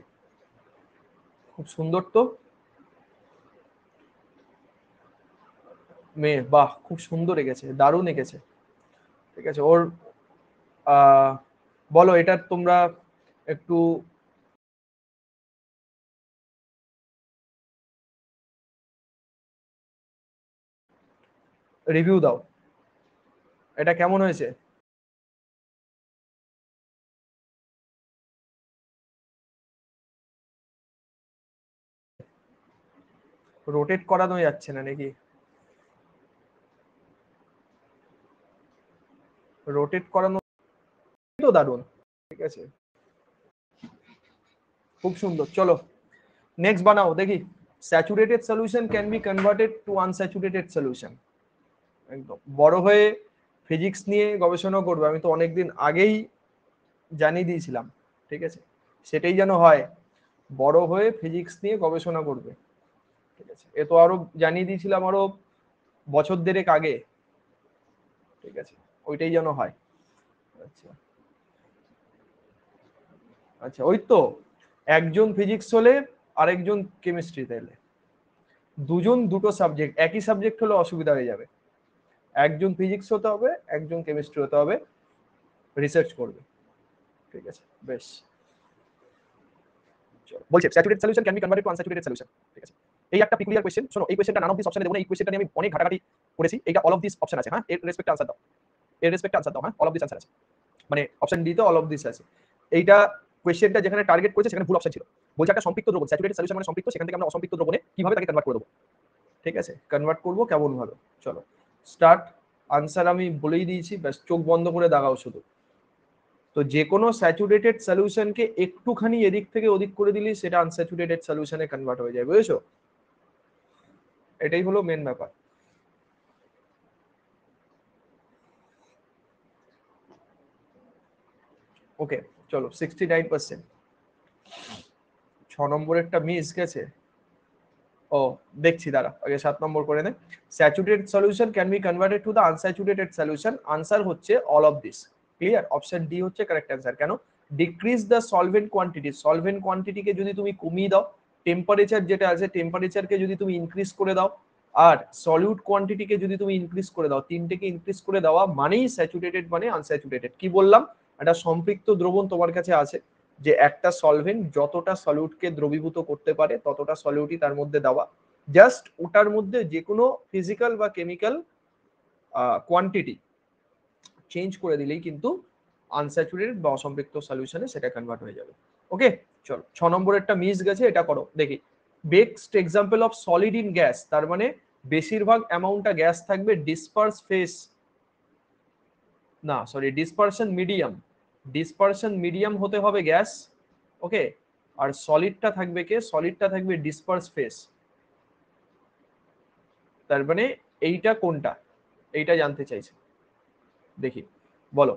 খুব সুন্দর তো মেয়ে, বাহ খুব সুন্দর এঁকেছে, দারুণ এঁকেছে, ঠিক আছে। ওর বলো এটা তোমরা একটু রিভিউ দাও, এটা কেমন হয়েছে? রোটেট করানো যাচ্ছে না নাকি? রোটেট করানো তো দারুণ, ঠিক আছে, খুব সুন্দর। চলো নেক্সট বানাও দেখি। Saturated solution can be converted two unsaturated solution. একদম বড় হয়ে ফিজিক্স নিয়ে গবেষণা করবে, আমি তো অনেকদিন আগেই জানিয়ে দিয়েছিলাম, ঠিক আছে? সেটাই যেন হয়, বড় হয়ে ফিজিক্স নিয়ে গবেষণা করবে, ঠিক আছে? এ তো আরো জানিয়ে দিয়েছিলাম আরো বছর দেড়েক আগে, ঠিক আছে? ওইটাই যেন হয়। আচ্ছা আচ্ছা, ওই তো একজন ফিজিক্স হলে আরেকজন কেমিস্ট্রিতে এলে, দুজন দুটো সাবজেক্ট, একই সাবজেক্ট হলে অসুবিধা হয়ে যাবে। একজন ফিজিক্স হতে হবে, একজন কেমিস্ট্রি হতে হবে, রিসার্চ করবে, ঠিক আছে? বেশ, বলছে saturated solution can be converted two unsaturated solution, ঠিক আছে? এই একটা পিকুলিয়ার কোশ্চেন, শোনো এই কোশ্চেনটা নান অফ দিস অপশনে দেবো না, এই কোশ্চেনটা নিয়ে আমি অনেক ঘাটাঘাটি করেছি। এইটা অল অফ দিস অপশন আছে, হ্যাঁ, এর রেসপেক্টে আনসার দাও, এর রেসপেক্টে আনসার দাও, হ্যাঁ, অল অফ দিস আনসার আছে, মানে অপশন ডি তে অল অফ দিস আছে। এইটা কোশ্চেনটা যেখানে টার্গেট করেছে সেখানে ভুল অপশন ছিল। বলছে একটা সম্পৃক্ত দ্রবণ, স্যাচুরেটেড সলিউশন মানে সম্পৃক্ত, সেখান থেকে আমরা অসম্পৃক্ত দ্রবণে কিভাবে তাকে কনভার্ট করে দেবো, ঠিক আছে? কনভার্ট করবো কেমন ভাবে, চলো স্টার্ট। আনসার আমি বলেই দিয়েছি, ব্যাস চোখ বন্ধ করে দাগাও শুধু। তো যে কোনো স্যাচুরেটেড সলিউশনকে একটুখানি এদিক থেকে ওদিক করে দিলেই সেটা আনস্যাচুরেটেড সলিউশনে কনভার্ট হয়ে যায়, বুঝেছো? এটাই হলো মেন ব্যাপার। ওকে চলো 69%। 6 নম্বরেরটা মিস গেছে। ও দেখছি, দাঁড়া আগে 7 নম্বর করে নে। Saturated solution can be converted to the unsaturated solution, answer হচ্ছে all of this. Clear? Option D হচ্ছে কারেক্ট অ্যান্সার। কেন? Decrease the solvent quantity, solvent কোয়ান্টিটিকে যদি তুমি কমিয়ে দাও, টেম্পারেচার যেটা আছে টেম্পারেচারকে যদি তুমি ইনক্রিজ করে দাও, আর সলিউট কোয়ান্টিটিকে যদি তুমি ইনক্রিজ করে দাও, তিনটেকে ইনক্রিজ করে দেওয়া মানেই স্যাচুরেটেড মানে আনস্যাচুরেটেড। কি বললাম? একটা সম্পৃক্ত দ্রবণ তোমার কাছে আছে, যে একটা সলভেন্ট যতটা সলিউটকে দ্রবীভূত করতে পারে ততটা সলিউটই তার মধ্যে দেওয়া, জাস্ট ওটার মধ্যে যে কোনো ফিজিক্যাল বা কেমিক্যাল কোয়ান্টিটি চেঞ্জ করে দিলেই কিন্তু আনস্যাচুরেটেড বা অসম্পৃক্ত সলিউশনে সেটা কনভার্ট হয়ে যাবে। ওকে চলো 6 নম্বরেরটা মিস গেছে, এটা করো দেখি। Best example of solid in gas, তার মানে বেশিরভাগ অ্যামাউন্টটা গ্যাস থাকবে, ডিসপার্স ফেস, না sorry dispersion medium, dispersion medium হতে হবে গ্যাস, ওকে? আর সলিডটা থাকবে কে? সলিডটা থাকবে ডিসপার্স ফেস। তার মানে এইটা কোনটা, এইটা জানতে চাইছে, দেখি বলো।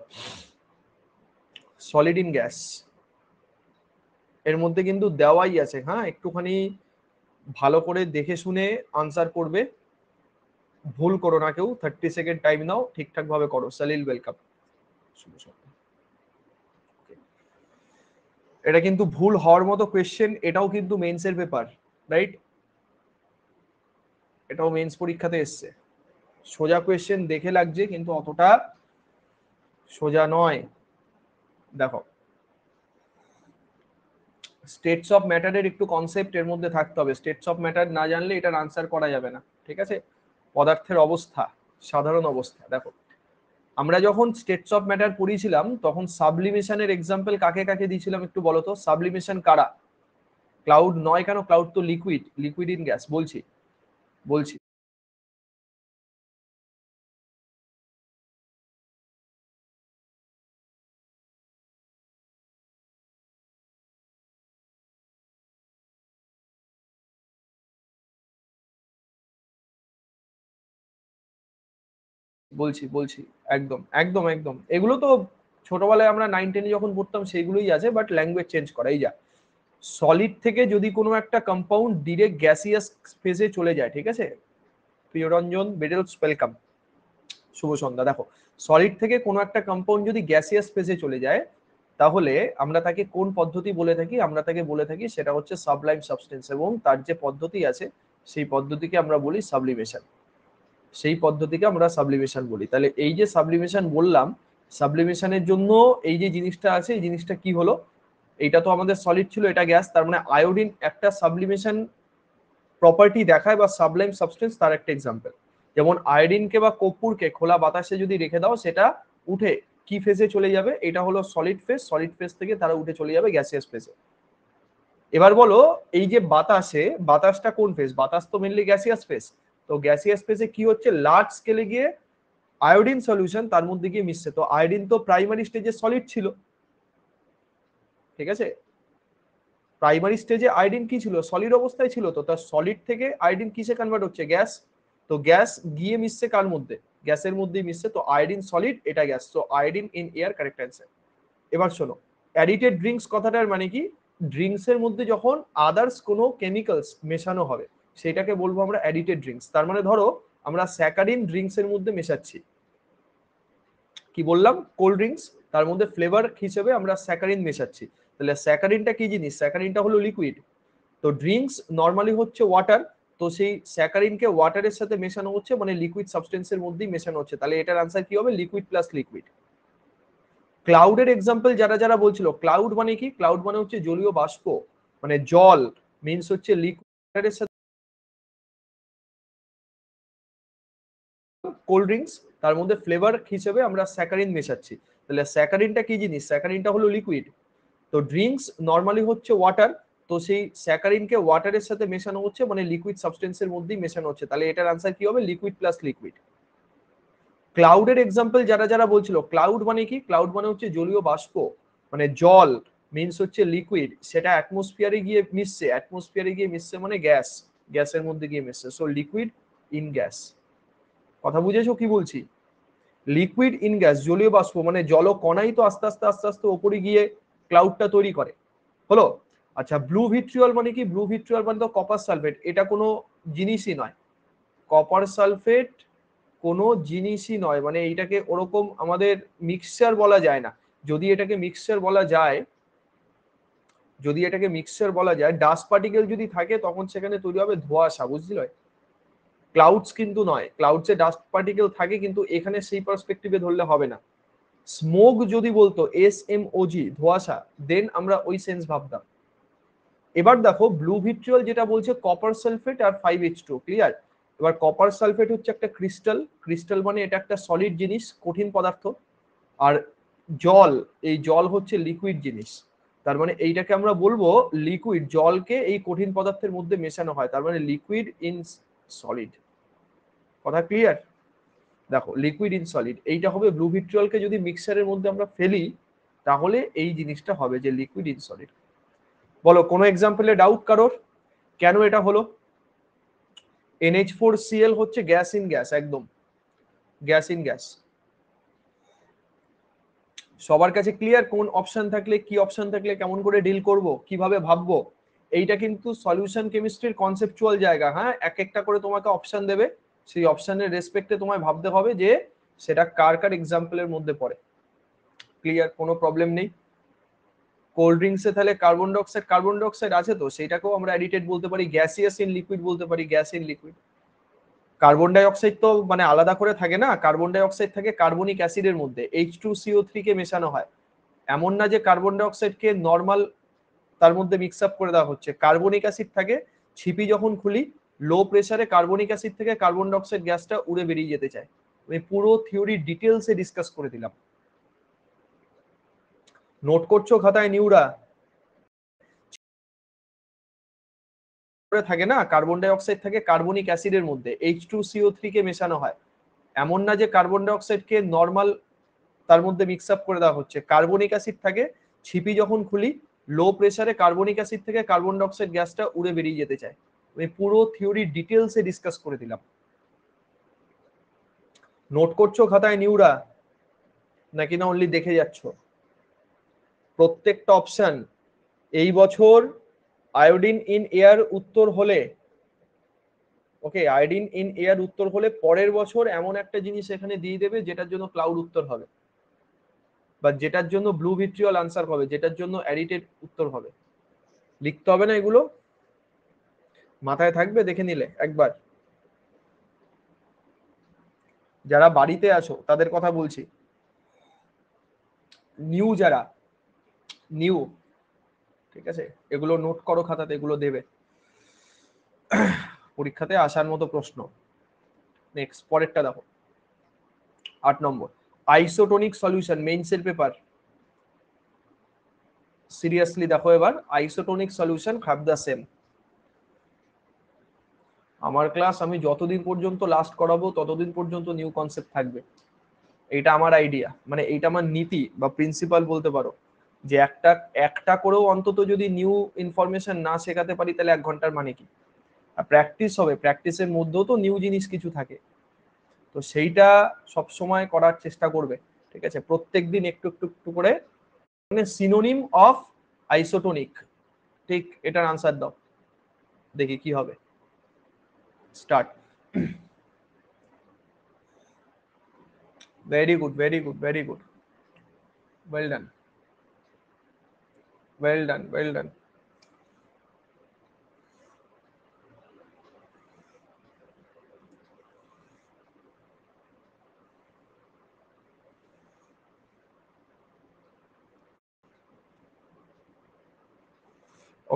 সলিড ইন গ্যাস এর মধ্যে কিন্তু দেওয়াই আছে, হ্যাঁ, একটুখানি ভালো করে দেখে শুনে আনসার করবে, ভুল করো না কেউ। 30 সেকেন্ড টাইম নাও, ঠিকঠাক ভাবে করো। সালিল ওয়েলকাম। এটা কিন্তু ভুল হওয়ার মতো কোয়েশ্চেন, এটাও কিন্তু মেন্সের পেপার, রাইট? এটাও মেন্স পরীক্ষাতে এসছে। সোজা কোয়েশ্চেন দেখে লাগছে কিন্তু অতটা সোজা নয়। দেখো স্টেটস অফ ম্যাটারের একটু কনসেপ্ট এর মধ্যে থাকতে হবে, স্টেটস অফ ম্যাটার না জানলে এটার আনসার করা যাবে না, ঠিক আছে? পদার্থের অবস্থা, সাধারণ অবস্থা। দেখো আমরা যখন স্টেটস অফ ম্যাটার পড়িয়েছিলাম তখন সাবলিমেশনের এক্সাম্পল কাকে কাকে দিয়েছিলাম একটু বলো তো? সাবলিমেশন কারা? ক্লাউড নয় কেন? ক্লাউড তো লিকুইড, লিকুইড ইন গ্যাস। বলছি বলছি বলছি বলছি একদম একদম একদম, এগুলো তো ছোটবেলায় আমরা 9-10 যখন পড়তাম সেইগুলোই আছে, বাট ল্যাঙ্গুয়েজ চেঞ্জ করা। এই যা সলিড থেকে যদি কোনো একটা কম্পাউন্ড ডিরেক্ট গ্যাসিয়াস ফেজে চলে যায়, ঠিক আছে? প্রিয়রঞ্জন বেডেলস ওয়েলকাম, শুভ সন্ধ্যা। দেখো সলিড থেকে কোনো একটা কম্পাউন্ড যদি গ্যাসিয়াস ফেজে চলে যায় তাহলে আমরা তাকে কোন পদ্ধতি বলে থাকি? আমরা তাকে বলে থাকি সেটা হচ্ছে সাবলাইম সাবস্টেন্স, এবং তার যে পদ্ধতি আছে সেই পদ্ধতিকে আমরা বলি সাবলিমেশন, সেই পদ্ধতিকে আমরা সাবলিমেশন বলি। তাহলে এই যে সাবলিমেশন বললাম, সাবলিমেশনের জন্য এই যে জিনিসটা আছে, এই জিনিসটা কি হলো? এইটা তো আমাদের সলিড ছিল, এটা গ্যাস, তার মানে আয়োডিন একটা সাবলিমেশন প্রপার্টি দেখায় বা সাবলাইম সাবস্টেন্স, তার একটা এক্সাম্পল। যেমন আয়োডিনকে বা কর্পূরকে খোলা বাতাসে যদি রেখে দাও সেটা উঠে কি ফেজে চলে যাবে? এটা হলো সলিড ফেজ, সলিড ফেজ থেকে তারা উঠে চলে যাবে গ্যাসিয়াস ফেজে। এবার বলো এই যে বাতাসে, বাতাসটা কোন ফেজ? বাতাস তো মেনলি গ্যাসিয়াস ফেজ। তো গ্যাসিয়াস ফেজে কি হচ্ছে? লার্জ স্কেলে গিয়ে আয়োডিন সলিউশন তার মধ্যে গিয়ে মিশছে। তো আয়োডিন তো প্রাইমারি স্টেজে সলিড ছিল, ঠিক আছে? প্রাইমারি স্টেজে আয়োডিন কি ছিল, সলিড অবস্থায় ছিল, তো তার সলিড থেকে আয়োডিন কিসে কনভার্ট হচ্ছে, গ্যাস। তো গ্যাস গিয়ে মিশছে কার মধ্যে, গ্যাসের মধ্যেই মিশছে, তো আয়োডিন সলিড, এটা গ্যাস, তো iodine in air correct answer. এবার শোনো, অ্যাডিটেড ড্রিঙ্কস কথাটার মানে কি, ড্রিঙ্কস এর মধ্যে যখন আদার্স কোনো কেমিক্যালস মেশানো হবে সেটাকে বলবো আমরা অ্যাডিটেড ড্রিঙ্কস। তার মানে ধরো আমরা স্যাকারিন ড্রিঙ্কস এর মধ্যে মেশাচ্ছি, কি বললাম, কোল্ড ড্রিঙ্কস, তার মধ্যে ফ্লেভার হিসেবে আমরা স্যাকারিন মেশাচ্ছি, তাহলে স্যাকারিনটা কি জিনিস, স্যাকারিনটা হলো লিকুইড। তো ড্রিঙ্কস নর্মালি হচ্ছে ওয়াটার, তো সেই স্যাকারিনকে ওয়াটারের সাথে মেশানো হচ্ছে, মানে লিকুইড সাবস্টেন্সের মধ্যেই মেশানো হচ্ছে, তাহলে এটার আনসার কি হবে, লিকুইড প্লাস লিকুইড। ক্লাউডের এক্সাম্পল যারা যারা বলছিল, ক্লাউড মানে কি, ক্লাউড মানে হচ্ছে জলীয় বাষ্প, মানে জল মিন্স হচ্ছে লিকুইডের সাথে কোল্ড ড্রিঙ্কস, তার মধ্যে ফ্লেভার হিসেবে আমরা স্যাকারিন মেশাচ্ছি, তাহলে স্যাকারিনটা কি জিনিস, স্যাকারিনটা হলো লিকুইড। তো ড্রিঙ্কস নর্মালি হচ্ছে ওয়াটার, তো সেই স্যাকারিনকে ওয়াটারের সাথে মেশানো হচ্ছে, মানে লিকুইড সাবস্টেন্সের মধ্যেই মেশানো হচ্ছে, তাহলে এটার আনসার কি হবে, লিকুইড প্লাস লিকুইড। ক্লাউডের এক্সাম্পল যারা যারা বলছিল, ক্লাউড মানে কি, ক্লাউড মানে হচ্ছে জলীয় বাষ্প, মানে জল মিন্স হচ্ছে লিকুইড, সেটা অ্যাটমসফিয়ারে গিয়ে মিশছে, অ্যাটমসফিয়ারে গিয়ে মিশছে মানে গ্যাস, গ্যাসের মধ্যে গিয়ে মিশছে, সো লিকুইড ইন গ্যাস। কথা বুঝেছো কি বলছি, লিকুইড ইন গ্যাস, জলীয় বাষ্প মানে জল কণাই তো আস্তে আস্তে আস্তে আস্তে ওপরে গিয়ে ক্লাউডটা তৈরি করে, হলো। আচ্ছা, ব্লু ভিট্রিয়ল মানে কি, ব্লু ভিট্রিয়ল মানে তো কপার সালফেট, এটা কোনো জিনিসই নয়, কপার সালফেট কোনো জিনিসই নয়, মানে এইটাকে ওরকম আমাদের মিক্সচার বলা যায় না, যদি এটাকে মিক্সচার বলা যায়, যদি এটাকে মিক্সচার বলা যায়, ডাস্ট পার্টিকেল যদি থাকে তখন সেখানে তৈরি হবে ধোঁয়াশা, বুঝলি, ক্লাউডস কিন্তু নয়, ক্লাউডসে ডাস্ট পার্টিকেল থাকে কিন্তু এখানে সেই পার্সপেক্টিভে ধরলে হবে না। স্মোক যদি বলতো, SMOG, ধোঁয়াশা, দেন আমরা ওই সেন্স ভাবতাম। এবার দেখো ব্লু ভিট্রিয়ল যেটা বলছে কপার সালফেট আর 5H2, ক্লিয়ার। এবার কপার সালফেট হচ্ছে একটা ক্রিস্টাল, ক্রিস্টাল মানে এটা একটা সলিড জিনিস, কঠিন পদার্থ, আর জল, এই জল হচ্ছে লিকুইড জিনিস, তার মানে এইটাকে আমরা বলবো লিকুইড, জলকে এই কঠিন পদার্থের মধ্যে মেশানো হয়, তার মানে লিকুইড ইন সলিড। কথা ক্লিয়ার, দেখো লিকুইড ইন সলিড, এইটা হবে ব্লু ভিট্রিয়লকে যদি মিক্সারের মধ্যে আমরা ফেলি তাহলে এই জিনিসটা হবে যে লিকুইড ইন সলিড। বলো কোনো এক্সাম্পলে ডাউট কারোর, কেন এটা হলো, NH4Cl হচ্ছে গ্যাস ইন গ্যাস, একদম গ্যাস ইন গ্যাস। সবার কাছে ক্লিয়ার, কোন অপশন থাকলে কি অপশন থাকলে কেমন করে ডিল করব, কিভাবে ভাববো, এইটা কিন্তু সলিউশন কেমিস্ট্রির কনসেপচুয়াল জায়গা, হ্যাঁ, এক একটা করে তোমাকে অপশন দেবে, সেই অপশনের রেসপেক্টে তোমায় ভাবতে হবে যে সেটা কার কার এক্সাম্পলের মধ্যে পড়ে, ক্লিয়ার, কোনো প্রবলেম নেই। কোল্ড ড্রিঙ্কসে তাহলে কার্বন ডাইঅক্সাইড আছে, তো সেটাকেও আমরা অ্যাডিটেড বলতে পারি, গ্যাসিয়াস ইন লিকুইড বলতে পারি, গ্যাস ইন লিকুইড। কার্বন ডাই অক্সাইড তো মানে আলাদা করে থাকে না, কার্বন ডাই অক্সাইড থাকে কার্বনিক অ্যাসিডের মধ্যে, H2CO3 কে মেশানো হয়, এমন না যে কার্বন ডাই অক্সাইডকে নর্মাল তার মধ্যে মিক্স আপ করে দেওয়া হচ্ছে, কার্বনিক অ্যাসিড থাকে, ছিপি যখন খুলি লো প্রেসারে কার্বনিক অ্যাসিড থেকে কার্বন ডাই অক্সাইড গ্যাসটা উড়ে বেরিয়ে যেতে চায়। আমি পুরো থিওরি ডিটেলসে ডিসকাস করে দিলাম, নোট করছো খাতায় নিউরা, থাকে না, কার্বন ডাই অক্সাইড থাকে কার্বনিক অ্যাসিডের মধ্যে, H2CO3 কে মেশানো হয়, এমন না যে কার্বন ডাই অক্সাইডকে নর্মাল তার মধ্যে মিক্স আপ করে দেওয়া হচ্ছে, কার্বনিক অ্যাসিড থাকে, ছিপি যখন খুলি লো প্রেসারে কার্বনিক অ্যাসিড থেকে কার্বন ডাই অক্সাইড গ্যাসটা উড়ে বেরিয়ে যেতে চায়। আমি পুরো থিওরি ডিটেলসে ডিসকাস করে দিলাম, নোট করছো খাতায় নিউরা নাকি না অনলি দেখে যাচ্ছ? প্রত্যেকটা অপশন এই বছর আয়োডিন ইন এয়ার উত্তর হলে, ওকে, আয়োডিন ইন এয়ার উত্তর হলে পরের বছর এমন একটা জিনিস এখানে দিয়ে দেবে যেটার জন্য ক্লাউড উত্তর হবে, বা যেটার জন্য ব্লু ভিট্রিয়ল আনসার হবে, যেটার জন্য অ্যাডিটেড উত্তর হবে। লিখতে হবে না এগুলো, মাথায় থাকবে, দেখে নিলে একবার। যারা বাড়িতে আছো তাদের কথা বলছি, নিউ যারা, নিউ, ঠিক আছে, এগুলো নোট করো খাতাতে, এগুলো দেবে পরীক্ষাতে আসার মতো প্রশ্ন। নেক্সট পরেরটা দেখো, 8 নম্বর, আইসোটোনিক সলিউশন, মেইনসের পেপার, সিরিয়াসলি দেখো এবার, isotonic solution have the same. আমার ক্লাস আমি যতদিন পর্যন্ত লাস্ট করাবো ততদিন পর্যন্ত নিউ কনসেপ্ট থাকবে, এটা আমার আইডিয়া, মানে এইটা আমার নীতি বা প্রিন্সিপাল বলতে পারো। যে একটা করেও অন্তত যদি নিউ ইনফরমেশন না শেখাতে পারি তাহলে 1 ঘন্টার মানে কি? আর প্র্যাকটিস হবে, প্র্যাকটিসের মধ্যেও তো নিউ জিনিস কিছু থাকে, তো সেইটা সব সময় করার চেষ্টা করবে। ঠিক আছে, প্রত্যেকদিন একটু একটু একটু করে। মানে সিনোনিম অফ আইসোটোনিক, ঠিক এটার আনসার দাও, দেখি কি হবে। Start. Very good, very good, very good, well done, well done, well done.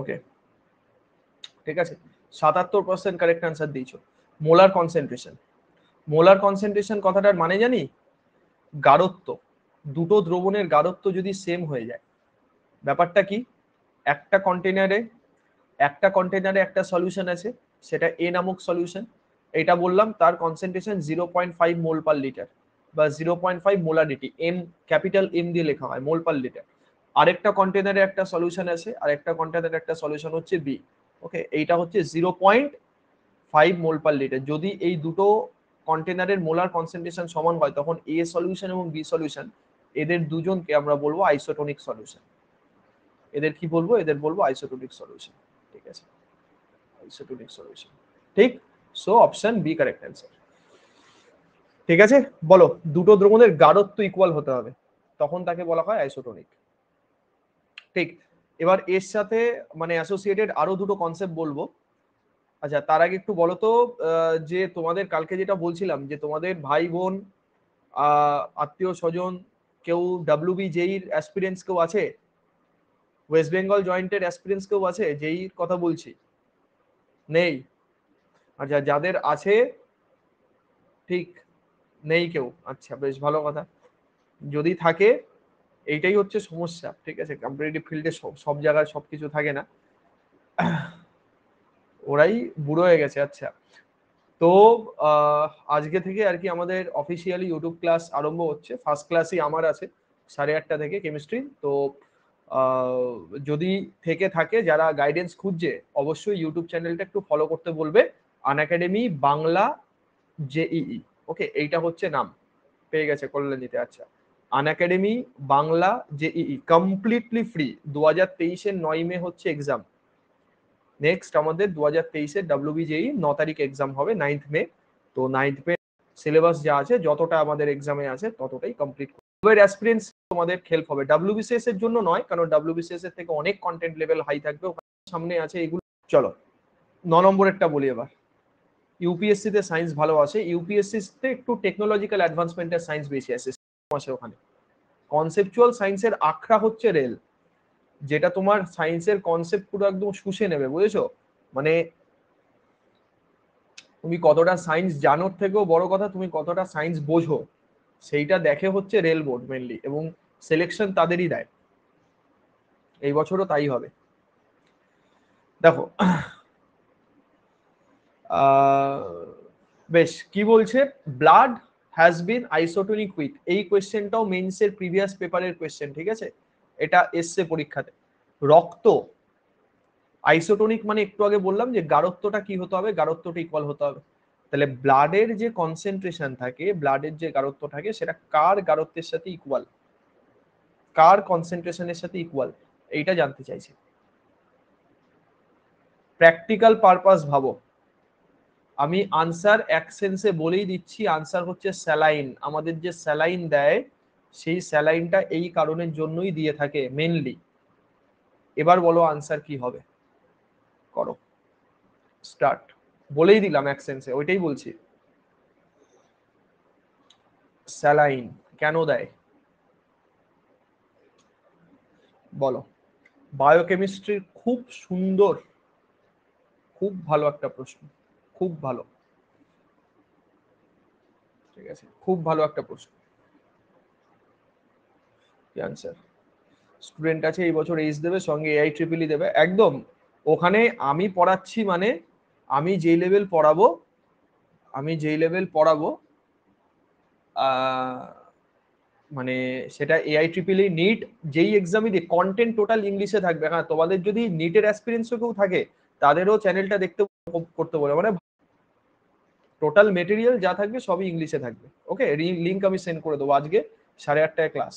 Okay, ঠিক আছে, 77% কারেক্ট আনসার দিয়েছো। মোলার কনসেন্ট্রেশন, মোলার কনসেন্ট্রেশন কথাটার মানে জানি, গাঢ়ত্ব, দুটো দ্রবণের গাঢ়ত্ব যদি সেম হয়ে যায়, ব্যাপারটা কি, একটা কন্টেনারে একটা সলিউশন আছে, সেটা এ নামক সলিউশন, এটা বললাম তার কনসেন্ট্রেশন 0.5 মোল পার লিটার বা 0.5 মোলারিটি, এম ক্যাপিটাল এম দিয়ে লেখা হয়, মোল পার লিটার। আরেকটা কন্টেনারে একটা সলিউশন আছে, আরেকটা কন্টেনারে একটা সলিউশন হচ্ছে বি। ওকে, এইটা হচ্ছে 0.5 মোল পার লিটার। যদি এই দুটো কন্টেনারের মোলার কনসেন্ট্রেশন সমান হয়, তখন এ সলিউশন এবং বি সলিউশন, এদের দুজনকে আমরা বলবো আইসোটোনিক সলিউশন। এদের কি বলবো, এদের বলবো আইসোটোনিক সলিউশন। ঠিক আছে, আইসোটোনিক সলিউশন, ঠিক। So option B correct answer. ঠিক আছে, বলো, দুটো দ্রবণের গাঢ়ত্ব ইকুয়াল হতে হবে, তখন তাকে বলা হয় আইসোটোনিক। ঠিক, এবার এর সাথে মানে অ্যাসোসিয়েটেড আরো দুটো কনসেপ্ট বলবো। আচ্ছা, তার আগে একটু বলো তো, যে তোমাদের কালকে যেটা বলছিলাম, যে তোমাদের ভাই বোন, আত্মীয় স্বজন, কেউ ডাব্লিউবি জেইর অ্যাসপিরেন্টস কেউ আছে? ওয়েস্ট বেঙ্গল জয়েন্টের অ্যাসপিরেন্টস কেউ আছে? জেইর কথা বলছি, নেই? আচ্ছা, যাদের আছে, ঠিক, নেই কেউ, আচ্ছা বেশ ভালো কথা। যদি থাকে, এইটাই হচ্ছে সমস্যা। ঠিক আছে, কম্পিটিটিভ ফিল্ডে সব জায়গায় সবকিছু থাকে না, ওরাই বুড়ো হয়ে গেছে। আচ্ছা, তো আজকে থেকে আর কি আমাদের অফিসিয়ালি ইউটিউব ক্লাস আরম্ভ হচ্ছে। ফার্স্ট ক্লাসই আমার আছে 8:30 থেকে কেমিস্ট্রি। তো যদি থেকে থাকে, যারা গাইডেন্স খুঁজছে, অবশ্যই ইউটিউব চ্যানেলটা একটু ফলো করতে বলবে, আনএকাডেমি বাংলা জেইই। ওকে, এইটা হচ্ছে নাম, পেয়ে গেছে কল্যাণীতে। আচ্ছা, Unacademy Bangla JEE, completely free. 2023-এর 9 মে হচ্ছে এক্সাম। নেক্সট আমাদের 2023-এর ডাব্লিউবিজেই 9 তারিখ এক্সাম হবে, 9th মে। তো 9th মে সিলেবাস যা আছে, যতটা আমাদের এক্সামে আছে ততটাই কমপ্লিট করবে। অ্যাসপিরেন্টস তোমাদের হেল্প হবে, ডাব্লিউবিসিএস এর জন্য নয়, কারণ ডাব্লিউবিসিএস এর থেকে অনেক কন্টেন্ট লেভেল হাই থাকবে, সামনে আছে এগুলো। চলো 9 নম্বরেরটা বলি এবার। ইউপিএসসি তে সায়েন্স ভালো আসে, ইউপিএসসি তে একটু টেকনোলজিক্যাল অ্যাডভান্সমেন্টের সায়েন্স বেশি আসে ওখানে। কনসেপচুয়াল সায়েন্সের আখড়া হচ্ছে রেল, যেটা তোমার সায়েন্সের কনসেপ্ট পুরো একদম শুষে নেবে, বুঝেছো? মানে তুমি কতটা সায়েন্স জানোর থেকেও বড় কথা, তুমি কতটা সায়েন্স বোঝো, সেইটা দেখে হচ্ছে রেল বোর্ড মেনলি, এবং সিলেকশন তাদেরই দেয়। এই বছরও তাই হবে। দেখো, বেশ, কি বলছে, blood has been isotonic with, এই কোয়েশ্চেনটাও মেইনসের প্রিভিয়াস পেপারের কোয়েশ্চেন। ঠিক আছে, এটা এসছে পরীক্ষাতে। রক্ত আইসোটোনিক মানে একটু আগে বললাম যে গাঢ়ত্বটা কি হতে হবে, গাঢ়ত্বটা ইকুয়াল হতে হবে। তাহলে ব্লাডের যে কনসেন্ট্রেশন থাকে, ব্লাডের যে গাঢ়ত্ব থাকে, সেটা কার গাঢ়ত্বের সাথে ইকুয়াল, কার কনসেন্ট্রেশনের সাথে ইকুয়াল, এইটা জানতে চাইছি। প্র্যাকটিক্যাল পারপাস ভাবো, আমি আনসার এক সেন্সে বলেই দিচ্ছি, আনসার হচ্ছে স্যালাইন। আমাদের যে স্যালাইন দেয়, সেই স্যালাইনটা এই কারণের জন্যই দিয়ে থাকে মেনলি। এবার বলো আনসার কি হবে, করো, স্টার্ট। বলেই দিলাম এক সেন্সে, ওইটাই বলছি। স্যালাইন কেন দেয় বলো? বায়োকেমিস্ট্রির খুব সুন্দর, খুব ভালো একটা প্রশ্ন, খুব ভালো। ঠিক আছে, খুব ভালো একটা প্রশ্ন। কি আনসার? স্টুডেন্ট আছে এই বছর এইচ দেবে, সঙ্গে এআই ট্রিপলই দেবে, একদম। ওখানে আমি পড়াচ্ছি মানে, আমি যেই লেভেল পড়াবো, আমি যেই লেভেল পড়াবো, মানে সেটা এআই ট্রিপল ই নিট যেই এক্সামই দিয়ে কন্টেন্ট টোটাল ইংলিশে থাকবে। হ্যাঁ, তোমাদের যদি নিটের অ্যাসপিরেন্টসও কেউ থাকে তাদেরও চ্যানেলটা দেখতে করতে বলে, মানে টোটাল মেটেরিয়াল যা থাকবে সবই ইংলিশে থাকবে। ওকে, লিঙ্ক আমি সেন্ড করে দেবো। আজকে 8:30টায় ক্লাস।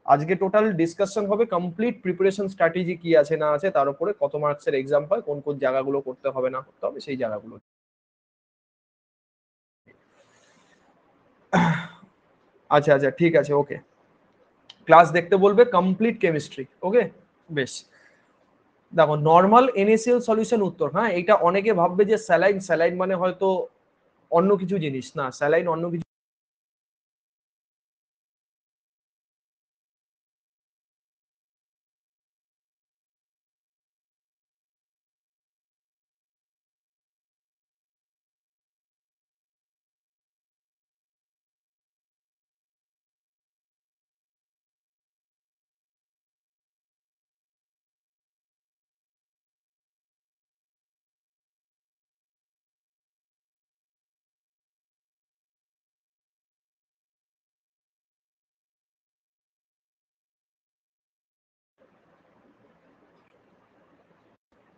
আজকে টোটাল ডিসকাশন হবে কমপ্লিট প্রিপারেশন স্ট্র্যাটেজি কি আছে না আছে, তার উপরে কত মার্কসের এক্সাম হয়, কোন কোন জায়গাগুলো করতে হবে না করতে হবে সেই জায়গাগুলো। আচ্ছা আচ্ছা ঠিক আছে, ওকে। ক্লাস দেখতে বলবে কমপ্লিট কেমিস্ট্রি। ওকে, বেশ। দেখো নর্মাল এনএসিএল সলিউশন উত্তর। হ্যাঁ, এটা অনেকে ভাববে যে স্যালাইন, স্যালাইন মানে হয়তো অন্য কিছু জিনিস। না, স্যালাইন অন্য কিছু।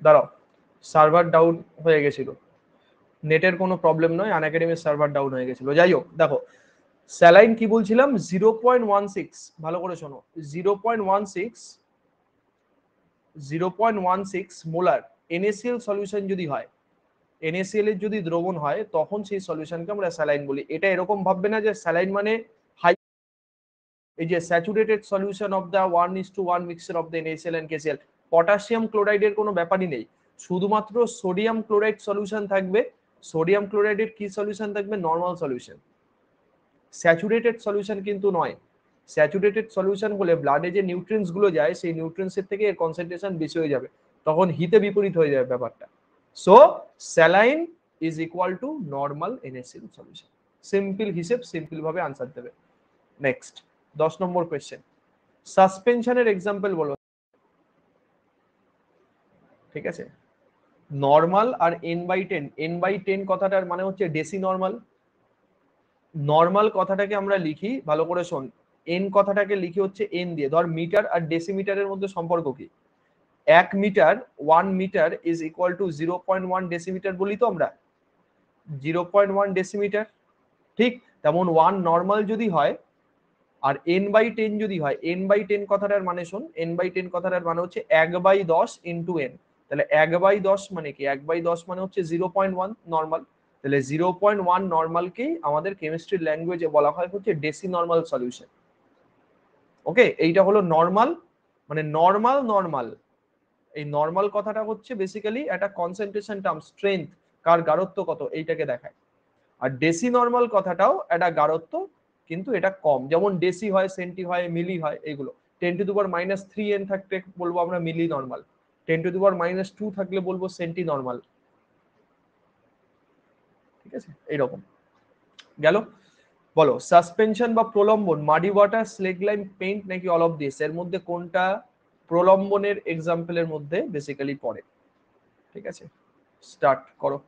দাঁড়াও, সার্ভার ডাউন হয়ে গেছিল, নেটের কোনো প্রবলেম নয়, আনএকাডেমির সার্ভার ডাউন হয়ে গেছিল। যাই হোক, দেখো স্যালাইন কি বলছিলাম, 0.16, ভালো করে শোনো, 0.16 মোলার এনএসিএল সলিউশন যদি হয়, এনএসিএল এর যদি দ্রবণ হয়, তখন সেই সলিউশনকে আমরা স্যালাইন বলি। এটা এরকম ভাববে না যে স্যালাইন মানে হাই, এই যে saturated solution of the 1:1 mixture of the NaCl and KCl। Potassium ক্লোরাইডের কোনো ব্যাপারই নেই, শুধুমাত্র সোডিয়াম ক্লোরাইড সলিউশন থাকবে। সোডিয়াম ক্লোরাইডের কি সলিউশন থাকবে? Normal solution. স্যাচুরেটেড সলিউশন কিন্তু নয়। স্যাচুরেটেড সলিউশন হলে ব্লাডে যে নিউট্রিয়েন্টস গুলো যায়, সেই নিউট্রিয়েন্টসের থেকে এর কনসেন্ট্রেশন বেশি হয়ে যাবে, তখন হিতে বিপরীত হয়ে যাবে ব্যাপারটা। So saline is equal two normal NaCl solution. Simple হিসেব, সিম্পল ভাবে আনসার দেবে। নেক্সট 10 নম্বর কোয়েশ্চেন, সাসপেনশনের এক্সাম্পল বলো। ঠিক আছে, নর্মাল আর n/10, n/10 কথাটার মানে হচ্ছে ডেসি নর্মাল। নর্মাল কথাটাকে আমরা লিখি, ভালো করে শোন, এন কথাটাকে লিখি হচ্ছে এন দিয়ে। ধর মিটার আর ডেসিমিটারের মধ্যে সম্পর্ক কি? 1 metre, 1 metre is equal to 0.1 decimetre বলি তো আমরা, 0.1 ডেসিমিটার। ঠিক তেমন 1 নর্মাল যদি হয় আর n/10 যদি হয়, n/10 কথাটার মানে শোন, n/10 কথাটার মানে হচ্ছে 1/10 ইন্টু n। তাহলে 1/10 মানে কি? 1/10 মানে হচ্ছে 0.1 নর্মাল। তাহলে 0.1 নর্মালকেই আমাদের কেমিস্ট্রি ল্যাঙ্গুয়েজে বলা হয় হচ্ছে ডেসি নর্মাল সলিউশন। ওকে, এইটা হলো নর্মাল, মানে নর্মাল নর্মাল। এই নর্মাল কথাটা হচ্ছে বেসিক্যালি একটা কনসেন্ট্রেশন টার্ম, স্ট্রেংথ, কার গাঢ়ত্ব কত, এইটাকে দেখায়। আর ডেসি নর্মাল কথাটাও একটা গাঢ়ত্ব, কিন্তু এটা কম। যেমন ডেসি হয়, সেন্টি হয়, মিলি হয়, এইগুলো। 10⁻³ n থাকতে বলবো আমরা মিলি নর্মাল, 10⁻² থাকলে বলবো সেন্টি নর্মাল। ঠিক আছে, এইরকম গেল। বলো, সাসপেনশন বা প্রলম্বন, muddy water, slaked lime, paint নাকি অল অফ দিস, এর মধ্যে কোনটা প্রলম্বনের এক্সাম্পলের মধ্যে বেসিক্যালি পড়ে? ঠিক আছে, স্টার্ট করো।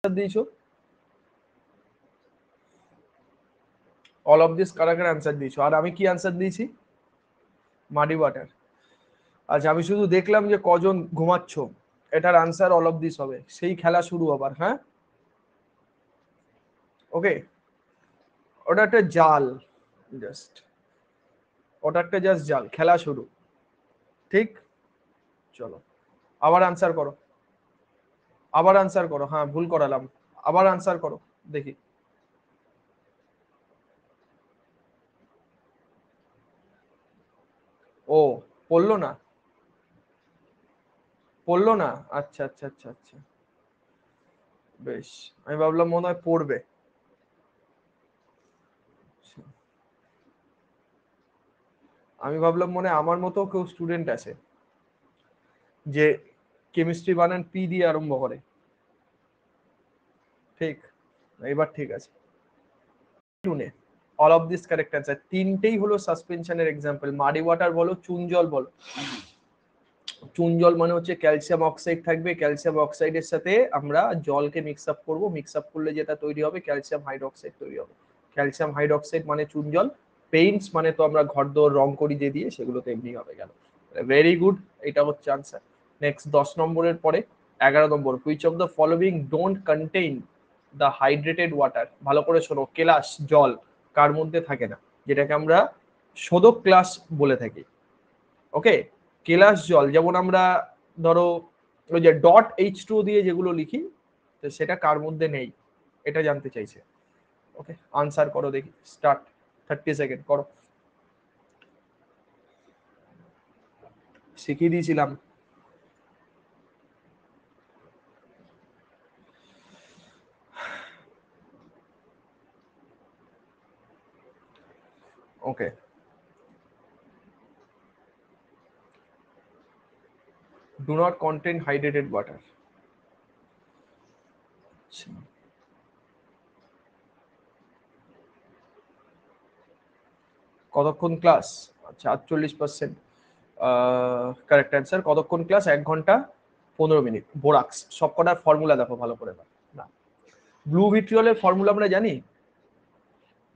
দিয়েছো অল অফ দিস, কারা কারা অ্যান্সার দিয়েছো? আর আমি কি অ্যান্সার দিয়েছি? Muddy water. আচ্ছা, আমি শুধু দেখলাম যে কজন ঘুমাচ্ছ, এটার আনসার অল অফ দিস হবে। সেই খেলা শুরু আবার, হ্যাঁ। ওকে, ওটা একটা জাল, জাস্ট ওটা একটা জাস্ট জাল, খেলা শুরু। ঠিক, চলো আবার আনসার করো, আবার আনসার করো। হ্যাঁ, ভুল করালাম, আবার আনসার করো দেখি। ও, পড়লো না, পড়লো না। আচ্ছা আচ্ছা আচ্ছা আচ্ছা, বেশ। আমি ভাবলাম মনে হয় পড়বে। আমি ভাবলাম মনে হয় আমার মতো কেউ স্টুডেন্ট আছে যে কেমিস্ট্রি বানান পি দিয়ে আরম্ভ করে। ঠিক, এবার ঠিক আছে। টুনে, all of this correct answer. তিনটেই হলো সাসপেনশনের এক্সাম্পল। মাডি ওয়াটার বলো, চুন জল বলো। চুন জল মানে হচ্ছে ক্যালসিয়াম অক্সাইড থাকবে, ক্যালসিয়াম অক্সাইডের সাথে আমরা জলকে মিক্স আপ করবো, মিক্স আপ করলে যেটা তৈরি হবে ক্যালসিয়াম হাইড্রোক্সাইড তৈরি হবে। ক্যালসিয়াম হাইড্রোক্সাইড মানে চুন জল। পেইন্টস মানে তো আমরা ঘর দোর রং করি যে দিয়ে, সেগুলো তো এমনি হবে গেল। ভেরি গুড, এটা হচ্ছে আনসার। নেক্সট 10 নম্বরের পরে 11 নম্বর, which of the following don't contain the hydrated water. ভালো করে শোনো, কেলাস জল কার মধ্যে থাকে না, যেটাকে আমরা শোধক ক্লাস বলে থাকি। ওকে, কেলাস জল যেমন আমরা ধরো ওই যে .H2O দিয়ে যেগুলো লিখি, তো সেটা কার মধ্যে নেই, এটা জানতে চাইছে। ওকে, আনসার করো দেখি, স্টার্ট, 30 সেকেন্ড করো। শিখিয়ে দিয়েছিলাম। Okay, do not contain hydrated water. কতক্ষণ ক্লাস? আচ্ছা, 48% কারেক্ট অ্যান্সার। কতক্ষণ ক্লাস? 1 ঘন্টা 15 মিনিট। বোরাক্স, সবকটার ফর্মুলা দেখো ভালো করে না। ব্লু ভিট্রিয়লের ফর্মুলা আমরা জানি,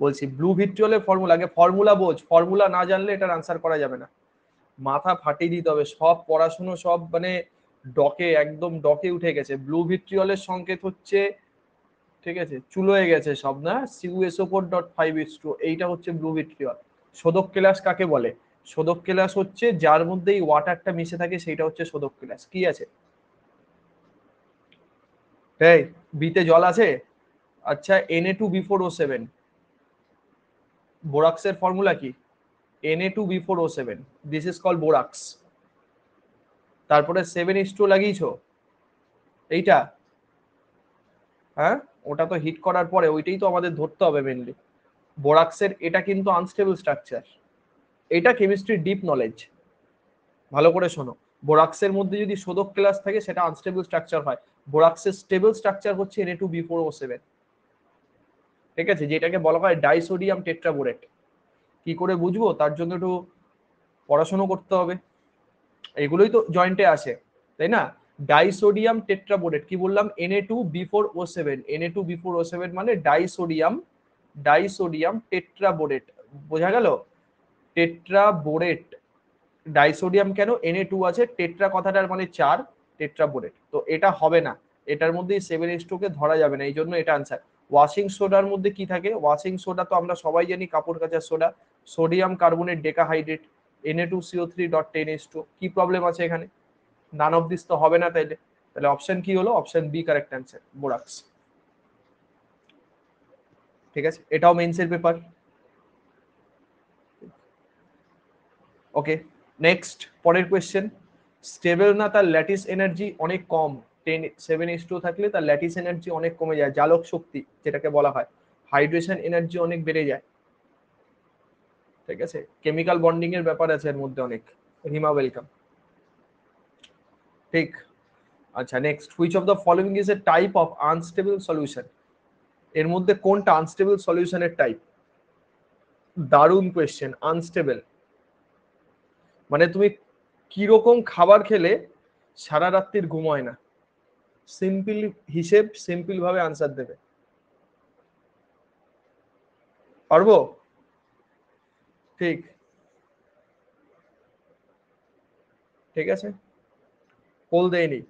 বলছি ব্লু ভিট্রিয়লের ফর্মুলা, আগে ফর্মুলা বোঝ, ফর্মুলা না জানলে এটার আনসার করা যাবে না। মাথা ফাটিয়ে দিতে হবে, সব পড়াশুনো সব মানে ডকে, একদম ডকে উঠে গেছে। ব্লু ভিট্রিয়লের সংকেত হচ্ছে, ঠিক আছে, চুলো হয়ে গেছে সব না, CuSO4.5H2, এইটা হচ্ছে ব্লু ভিট্রিয়ল। শোধক কেলাস কাকে বলে? শোধক কেলাস হচ্ছে যার মধ্যে এই ওয়াটারটা মিশে থাকে, সেইটা হচ্ছে শোধক কেলাস। কি আছে? এই বিতে জল আছে? আচ্ছা, Na2B4O7, বোরাক্সের ফর্মুলা কি? Na2B4O7, this is call borax. তারপরে 7H2 লাগিয়েছো, এইটা, হ্যাঁ, ওটা তো হিট করার পরে, ওইটাই তো আমাদের ধরতে হবে মেনলি। বোরাক্সের এটা কিন্তু আনস্টেবল স্ট্রাকচার, এটা কেমিস্ট্রির ডিপ নলেজ। ভালো করে শোনো, বোরাক্সের মধ্যে যদি শোধক ক্লাস থাকে সেটা আনস্টেবল স্ট্রাকচার হয়। বোরাক্সের স্টেবল স্ট্রাকচার হচ্ছে Na2B4O7, ঠিক আছে, যেটাকে বলা হয় ডাইসোডিয়াম টেট্রাবোরেট। কি করে বুঝবো? তার জন্য একটু পড়াশোনা করতে হবে, এগুলোই তো জয়েন্টে আসে, তাই না? ডাইসোডিয়াম টেট্রাবোরেট, কি বললাম? Na2B4O7, Na2B4O7 মানে ডাইসোডিয়াম, ডাইসোডিয়াম টেট্রাবোরেট, বোঝা গেল? টেট্রাবোরেট, ডাইসোডিয়াম কেন? Na2 আছে, টেট্রা কথাটার মানে 4, টেট্রাবোরেট, তো এটা হবে না, এটার মধ্যে 7H2 কে ধরা যাবে না, এই জন্য এটা আনসার। ওয়াশিং সোডার মধ্যে কি থাকে? ওয়াশিং সোডা তো আমরা সবাই জানি কাপড় কাচার সোডা, সোডিয়াম কার্বনেট ডেকাহাইড্রেট, Na2CO3.10H2। কি প্রবলেম আছে এখানে? নান অফ দিস তো হবে না, তাইলে তাহলে অপশন কি হলো? Option B correct answer, borax. ঠিক আছে, এটাও মেন্সের পেপার। ওকে, নেক্সট পরের কোয়েশ্চেন। স্টেবল না, তার ল্যাটিস এনার্জি অনেক কম। 7H2 থাকলে তার ল্যাটিস এনার্জি অনেক কমে যায়, জালক শক্তি যেটাকে বলা হয়। হাইড্রেশন এনার্জি অনেক বেড়ে যায়, ঠিক আছে, কেমিক্যাল বন্ডিং এর ব্যাপার আছে এর মধ্যে অনেক। রিমা ওয়েলকাম। ঠিক, আচ্ছা next, which of the following is a type of unstable solution. এর মধ্যে কোনটা আনস্টেবল সলিউশনের টাইপ? দারুণ কোয়েশ্চেন। আনস্টেবল মানে তুমি কিরকম খাবার খেলে সারা রাত্রির ঘুম হয় না? সিম্পল হিসেব, সিম্পল ভাবে আনসার দেবে, পারবো? ঠিক, ঠিক আছে, কোল দেয়নি।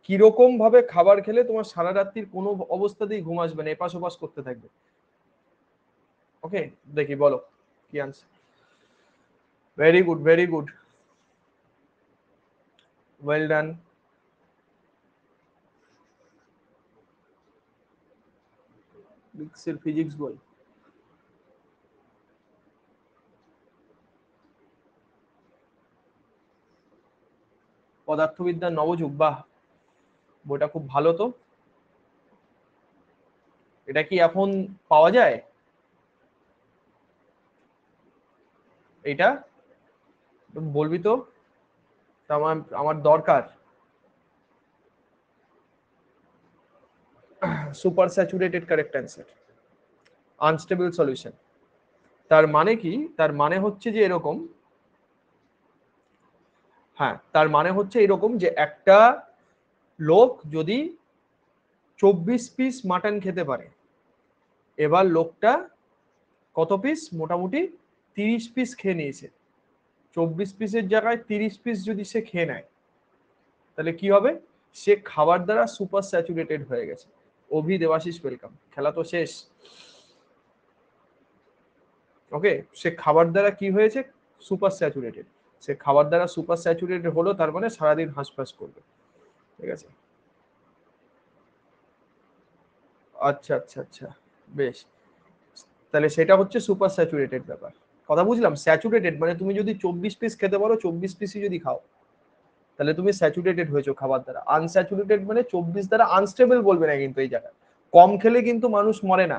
কিরকম ভাবে খাবার খেলে তোমার সারা রাত্রির কোনো অবস্থাতেই ঘুম আসবে না, এপাশ ওপাশ করতে থাকবে। ওকে, দেখি বলো কি answer. Very good, very good, well ডান। ফিজিক্স বই, পদার্থবিদ্যার নবযুগ, বাহ, বইটা খুব ভালো তো। এটা কি এখন পাওয়া যায় এটা? বলবি তো, আমার আমার দরকার। Super saturated correct answer. Unstable solution. তার মানে কি? তার মানে হচ্ছে যে এরকম, হ্যাঁ, তার মানে হচ্ছে এরকম যে একটা লোক যদি 24 পিস মাটন খেতে পারে, এবার লোকটা কত পিস? মোটামুটি 30 পিস খেয়ে নিয়েছে। 24 পিসের জায়গায় 30 পিস যদি সে খেয়ে নেয়, তাহলে কি হবে? সে খাবার দ্বারা সুপার স্যাচুরেটেড হয়ে গেছে। অভি, দেবাশিস, ওয়েলকাম। খেলা তো শেষ। ওকে, সে খাবার দ্বারা কি হয়েছে? Super saturated. সে খাবার দ্বারা সুপার স্যাচুরেটেড হলো, তার মানে সারাদিন হাঁসফাঁস করবে। ঠিক আছে, আচ্ছা আচ্ছা আচ্ছা, বেশ। তাহলে সেটা হচ্ছে সুপার স্যাচুরেটেড ব্যাপার। কথা বুঝলাম। স্যাচুরেটেড মানে তুমি যদি 24 পিস খেতে পারো, 24 পিসই যদি খাও, তাহলে তুমি স্যাচুরেটেড হয়েছো খাবার দ্বারা। আনস্যাচুরেটেড মানে 24 দ্বারা আনস্টেবল বলবে না কিন্তু এই জায়গায়। কম খেলে কিন্তু মানুষ মরে না,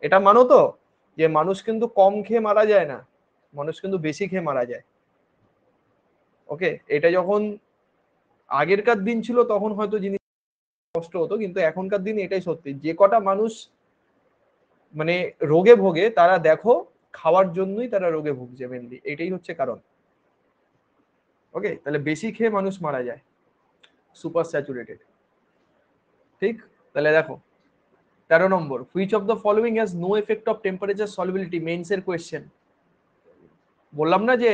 এটা মানো তো, যে মানুষ কিন্তু কম খেয়ে মারা যায় না, মানুষ কিন্তু বেশি খেয়ে মারা যায়। ওকে, এটা যখন আগেরকার দিন ছিল তখন হয়তো জিনিস কষ্ট হতো, কিন্তু এখনকার দিনে এটাই সত্যি। যে কটা মানুষ মানে রোগে ভোগে, তারা দেখো খাওয়ার জন্যই তারা রোগে ভুগছে মেনলি, এটাই হচ্ছে কারণ। ওকে, তাহলে বেশি খেয়ে মানুষ মারা যায়, সুপার স্যাচুরেটেড। ঠিক, তাহলে দেখো 13 নম্বর, which of the following has no effect of temperature solubility, মেইনসের কোয়েশ্চেন। বললাম না যে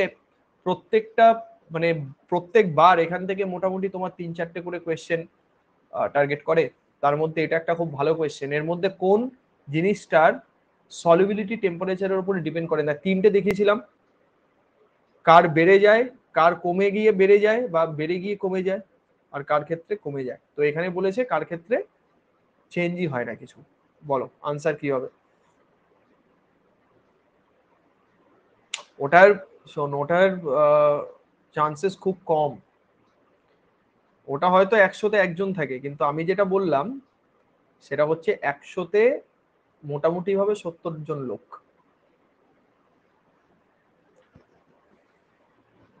প্রত্যেকটা মানে প্রত্যেকবার এখান থেকে মোটামুটি তোমার 3-4টে করে কোয়েশ্চেন টার্গেট করে। তার মধ্যে এটা একটা খুব ভালো কোয়েশ্চেন। এর মধ্যে কোন জিনিসটার সলিবিলিটি টেম্পারেচারের উপর ডিপেন্ড করে না? তিনটে দেখিয়েছিলাম, কার বেড়ে যায়, কার কমে গিয়ে বেড়ে যায় বা বেড়ে গিয়ে কমে যায়, আর কার ক্ষেত্রে কমে যায়। তো এখানে বলেছে কার ক্ষেত্রে চেঞ্জই হয় না কিছু। বলো আনসার কি হবে? ওটার শোন, ওটার চান্সেস খুব কম। ওটা হয়তো 100-তে একজন থাকে, কিন্তু আমি যেটা বললাম সেটা হচ্ছে 100-তে মোটামুটি ভাবে 70 জন লোক।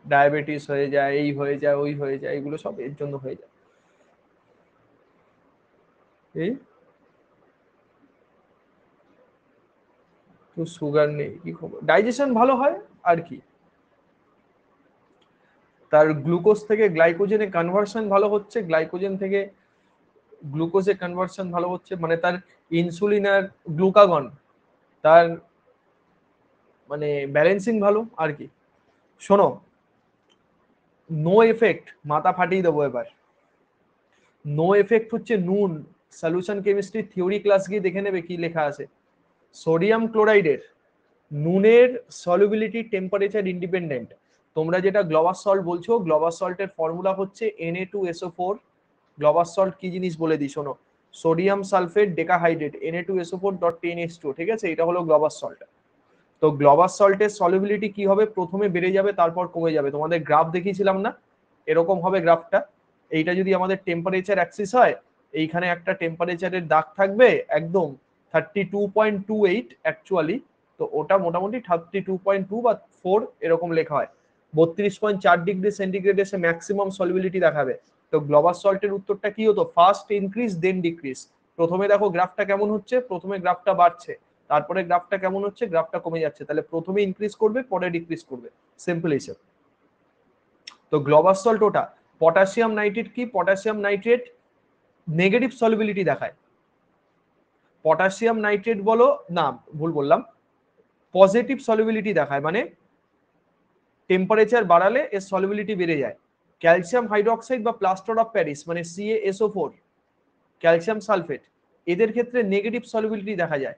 ডায়াবেটিস হয়ে যায়, এই হয়ে যায়, ওই হয়ে যায়, এগুলো সব এর জন্য হয়ে যায়। এই তো সুগার নেই, কি খবর? ডাইজেশন ভালো হয় আর কি, তার গ্লুকোজ থেকে গ্লাইকোজেনে কনভার্সন ভালো হচ্ছে, গ্লাইকোজেন থেকে গ্লুকোজে কনভার্সন ভালো হচ্ছে, মানে তার ইনসুলিন আর গ্লুকাগন তার মানে ব্যালেন্সিং ভালো আর কি। শোনো, নো এফেক্ট, মাথা ফাটিয়ে দেবো এবার। নো এফেক্ট হচ্ছে নুন। সলিউশন কেমিস্ট্রি থিওরি ক্লাস গিয়ে দেখে নেবে কি লেখা আছে। সোডিয়াম ক্লোরাইডের নুনের সলিবিলিটি টেম্পারেচার ইন্ডিপেন্ডেন্ট। তোমরা যেটা গ্লোবাস সল্ট বলছো, গ্লোবাস সল্টের ফর্মুলা হচ্ছে Na2SO4। গ্লোবাস সল্ট কি জিনিস বলে দিই শোনো, সোডিয়াম সালফেট ডেকাহাইড্রেট Na2SO4.10H2, ঠিক আছে, এটা হলো গ্লোবাস সল্ট। তো গ্লোবাস সল্টের সলিবিলিটি কি হবে? প্রথমে বেড়ে যাবে, তারপর কমে যাবে। তোমাদের গ্রাফ দেখিয়েছিলাম না, এরকম হবে গ্রাফটা। এইটা যদি আমাদের টেম্পারেচার অ্যাক্সিস হয়, এইখানে একটা টেম্পারেচারের দাগ থাকবে একদম 32.28 অ্যাকচুয়ালি, তো ওটা মোটামুটি 32.2 বা 4 এরকম লেখা হয়। 32.4 ডিগ্রি সেন্টিগ্রেড এসে ম্যাক্সিমাম সলিবিলিটি দেখাবে। তো গ্লোবাস সল্টের উত্তরটা কি হতো? First increase then decrease. প্রথমে দেখো গ্রাফটা কেমন হচ্ছে, প্রথমে গ্রাফটা বাড়ছে, তারপরে গ্রাফটা কেমন হচ্ছে, গ্রাফটা কমে যাচ্ছে। তাহলে প্রথমে ইনক্রিজ করবে, পরে ডিক্রিজ করবে, সিম্পল হিসেব। তো গ্লোবাস সল্ট ওটা। পটাশিয়াম নাইট্রেট কি? পটাশিয়াম নাইট্রেট নেগেটিভ সলিবিলিটি দেখায়। পটাশিয়াম নাইট্রেট বলো না, ভুল বললাম, পজিটিভ সলিবিলিটি দেখায়, মানে টেম্পারেচার বাড়ালে এর সলিবিলিটি বেড়ে যায়। ক্যালসিয়াম হাইড্রোক্সাইড বা প্লাস্টার অফ প্যারিস মানে CaSO4, ক্যালসিয়াম সালফেট, এদের ক্ষেত্রে নেগেটিভ সলিবিলিটি দেখা যায়।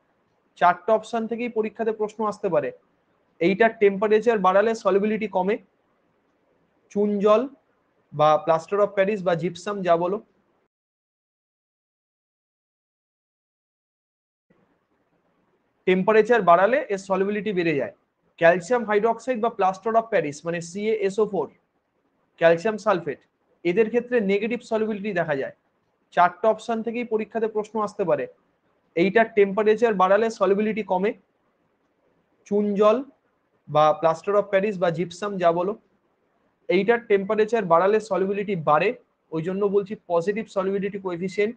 4টে অপশন থেকেই পরীক্ষাতে প্রশ্ন আসতে পারে। এইটার টেম্পারেচার বাড়ালে সলিবিলিটি কমে, চুন জল বা প্লাস্টার অফ প্যারিস বা জিপসাম যা বলো। টেম্পারেচার বাড়ালে এর সলিবিলিটি বেড়ে যায়। ক্যালসিয়াম হাইড্রোক্সাইড বা প্লাস্টার অফ প্যারিস মানে CaSO4, ক্যালসিয়াম সালফেট, এদের ক্ষেত্রে নেগেটিভ সলিবিলিটি দেখা যায়। 4টে অপশন থেকেই পরীক্ষাতে প্রশ্ন আসতে পারে। এইটার টেম্পারেচার বাড়ালে সলিবিলিটি কমে, চুন জল বা প্লাস্টার অফ প্যারিস বা জিপসাম যা বলো। এইটার টেম্পারেচার বাড়ালে সলিবিলিটি বাড়ে, ওই জন্য বলছি পজিটিভ সলিবিলিটি কোএফিসিয়েন্ট।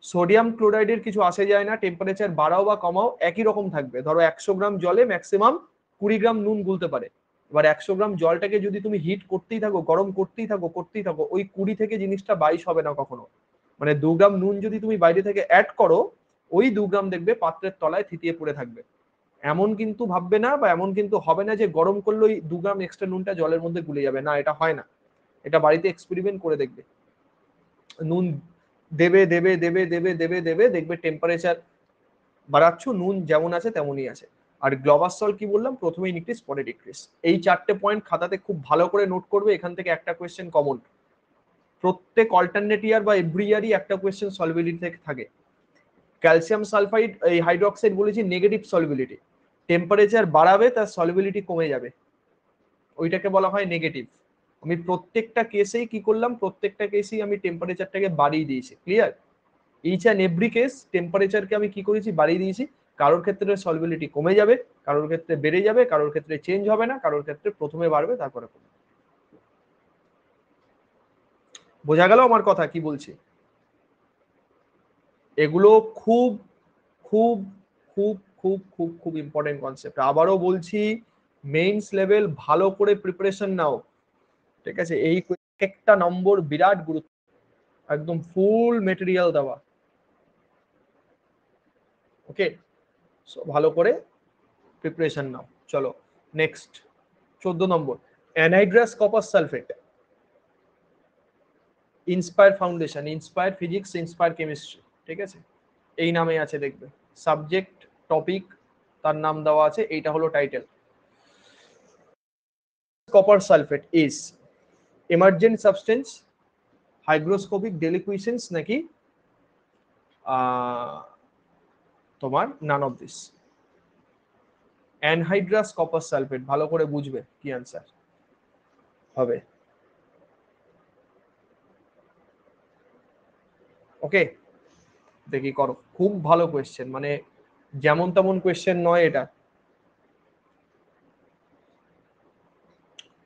সোডিয়াম ক্লোরাইডের কিছু আসে যায় না, টেম্পারেচার বাড়াও বা কমাও একই রকম থাকবে। ধরো 100 গ্রাম জলে ম্যাক্সিমাম 20 গ্রাম নুন গুলতে পারে। এবার 100 গ্রাম জলটাকে যদি তুমি হিট করতেই থাকো, গরম করতেই থাকো, ওই 20 থেকে জিনিসটা 22 হবে না কখনো। মানে 2 গ্রাম নুন যদি তুমি বাইরে থেকে অ্যাড করো, ওই 2 গ্রাম দেখবে পাত্রের তলায় থিতিয়ে পড়ে থাকবে। এমন কিন্তু ভাববে না বা এমন কিন্তু হবে না যে গরম করলে ওই 2 গ্রাম এক্সট্রা নুনটা জলের মধ্যে গুলে যাবে, না এটা হয় না। এটা বাড়িতে এক্সপেরিমেন্ট করে দেখবে। নুন দেবে দেবে দেবে দেবে দেবে দেবে দেখবে টেম্পারেচার বাড়াচ্ছ, নুন যেমন আছে তেমনই আছে। আর গ্লোবাস সল্ট কি বললাম, প্রথমে ইনক্রিজ পরে ডিক্রিজ। এই 4টে পয়েন্ট খাতাতে খুব ভালো করে নোট করবে, এখান থেকে একটা কোয়েশ্চেন কমন প্রত্যেক অল্টারনেট ইয়ার বা এভরি ইয়ারই একটা কোয়েশ্চেন সলভিবিলিটি থেকে থাকে। ক্যালসিয়াম সালফাইড এই হাইড্রোক্সাইড বলেছি নেগেটিভ সলভিবিলিটি, টেম্পারেচার বাড়াবে তার সলভিবিলিটি কমে যাবে, ওইটাকে বলা হয় নেগেটিভ। আমি প্রত্যেকটা কেসেই কি করলাম, প্রত্যেকটা কেসেই আমি টেম্পারেচারটাকে বাড়িয়ে দিয়েছি। Clear? Each and every case টেম্পারেচারকে আমি কি করেছি, বাড়িয়ে দিয়েছি। কারোর ক্ষেত্রে সলভিবিলিটি কমে যাবে, কারোর ক্ষেত্রে বেড়ে যাবে, কারোর ক্ষেত্রে চেঞ্জ হবে না, কারোর ক্ষেত্রে প্রথমে বাড়বে তারপরে কমবে। বোঝা গেল আমার কথা কি বলছি? এগুলো খুব খুব খুব খুব খুব খুব ইম্পর্টেন্ট কনসেপ্ট। আবারও বলছি, মেইনস লেভেল ভালো করে প্রিপারেশন নাও, ঠিক আছে? এই একটা নম্বর বিরাট গুরুত্ব, একদম ফুল মেটেরিয়াল দেওয়া। ওকে, সো ভালো করে প্রিপারেশন নাও। চলো নেক্সট 14 নম্বর, anhydrous copper sulphate. Inspire foundation, inspire physics, inspire chemistry, ঠিক আছে? এই নামে আছে দেখবে, সাবজেক্ট টপিক তার নাম দেওয়া আছে, এইটা হলো title. Copper sulphate is emergent substance, hygroscopic deliquescent, নাকি তোমার none of this? Anhydrous copper sulphate, ভালো করে বুঝবে কি আনসার হবে। ওকে, দেখি করো, খুব ভালো কোয়েশ্চেন, মানে যেমন তেমন কোয়েশ্চেন নয় এটা,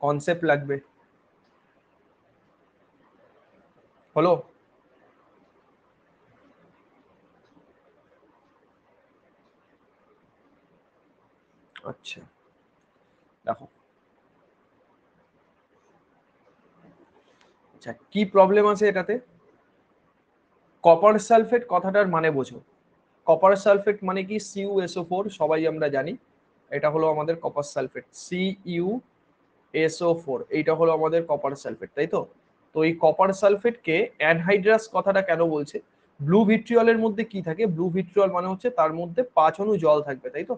কনসেপ্ট লাগবে। হলো? আচ্ছা দেখো, আচ্ছা কি প্রবলেম আছে এটাতে। কপার সালফেট কথাটার মানে বোঝো। কপার সালফেট মানে কি, CuSO4, সবাই আমরা জানি এটা হলো আমাদের কপার সালফেট, CuSO4, এইটা হলো আমাদের কপার সালফেট, তাই তো? তো এই কপার সালফেটকে অ্যানহাইড্রাস কথাটা কেন বলছে, ব্লু ভিট্রিয়লের মধ্যে কি থাকে, ব্লু ভিট্রিয়ল মানে হচ্ছে তার মধ্যে 5 অণু জল থাকবে, তাই তো?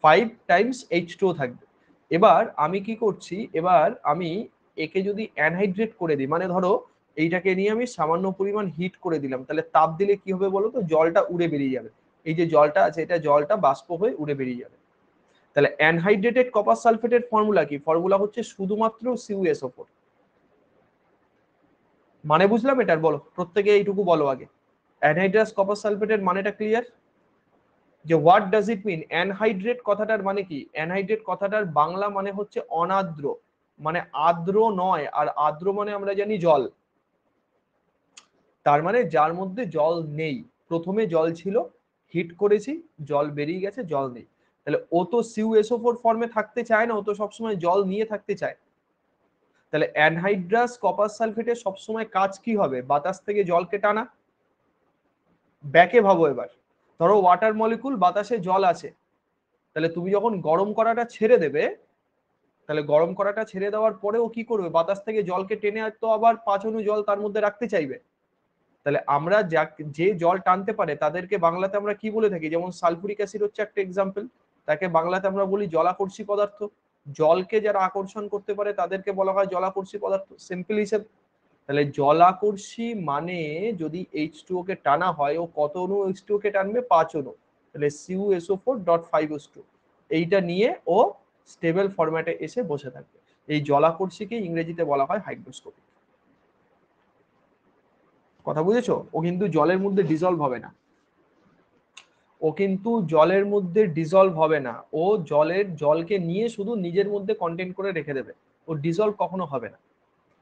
5 টাইমস H2O থাকবে। এবার আমি কি করছি, এবার আমি একে যদি অ্যানহাইড্রেট করে দিই, মানে ধরো এইটাকে নিয়ে আমি সামান্য পরিমাণ হিট করে দিলাম, তাহলে তাপ দিলে কি হবে বলো তো, জলটা উড়ে বেরিয়ে যাবে। এই যে জলটা আছে, এটা জলটা বাষ্প হয়ে উড়ে বেরিয়ে যাবে। তাহলে অ্যানহাইড্রেটেড কপার সালফেটের ফর্মুলা কি, ফর্মুলা হচ্ছে শুধুমাত্র CuSO4। মানে বুঝলাম এটার, বলো প্রত্যেকে এইটুকু বলো আগে। অ্যানহাইড্রাস কপার সালফেটের মানেটা ক্লিয়ার? যে what does it mean, anhydrate কথাটার মানে কি, অ্যানহাইড্রেট কথাটার বাংলা মানে হচ্ছে অনাদ্র, মানে আর্দ্র নয়। আর আর্দ্র মানে আমরা জানি জল, তার মানে যার মধ্যে জল নেই। প্রথমে জল ছিল, হিট করেছি, জল বেরিয়ে গেছে, জল নেই। তাহলে ও তো CuSO4 ফর্মে থাকতে চায় না, ও তো সবসময় জল নিয়ে থাকতে চায়। তাহলে অ্যানহাইড্রাস কপার সালফেটের সবসময় কাজ কি হবে, বাতাস থেকে জলকে টানা। ব্যাকে ভাবো এবার, ধরো ওয়াটার মলিকুল, বাতাসে জল আছে, তাহলে তুমি যখন গরম করাটা ছেড়ে দেবে, তাহলে গরম করাটা ছেড়ে দেওয়ার পরে ও কি করবে, বাতাস থেকে জলকে টেনে তো আবার 5 অণু জল তার মধ্যে রাখতে চাইবে। তাহলে আমরা যে জল টানতে পারে তাদেরকে বাংলাতে আমরা কি বলে থাকি, যেমন সালফুরিক অ্যাসিড হচ্ছে একটা এক্সাম্পল, তাকে বাংলাতে আমরা বলি জলাকর্ষী পদার্থ। জলকে যারা আকর্ষণ করতে পারে তাদেরকে বলা হয় জলাকর্ষী পদার্থ, সিম্পল হিসেবে। তাহলে জলাকর্ষী মানে যদি H2O কে টানা হয়, ও কত অণু H2O কে টানবে, 5 অণু। তাহলে CuSO4.5H2, এইটা নিয়ে ও স্টেবল ফরম্যাটে এসে বসে থাকবে। এই জলাকর্ষীকে ইংরেজিতে বলা হয় হাইগ্রোস্কোপিক। কথা বুঝেছো? ও কিন্তু জলের মধ্যে ডিজলভ হবে না, ও কিন্তু জলের মধ্যে ডিজলভ হবে না, ও জলকে নিয়ে শুধু নিজের মধ্যে কন্টেন্ট করে রেখে দেবে, ও ডিজলভ কখনো হবে না।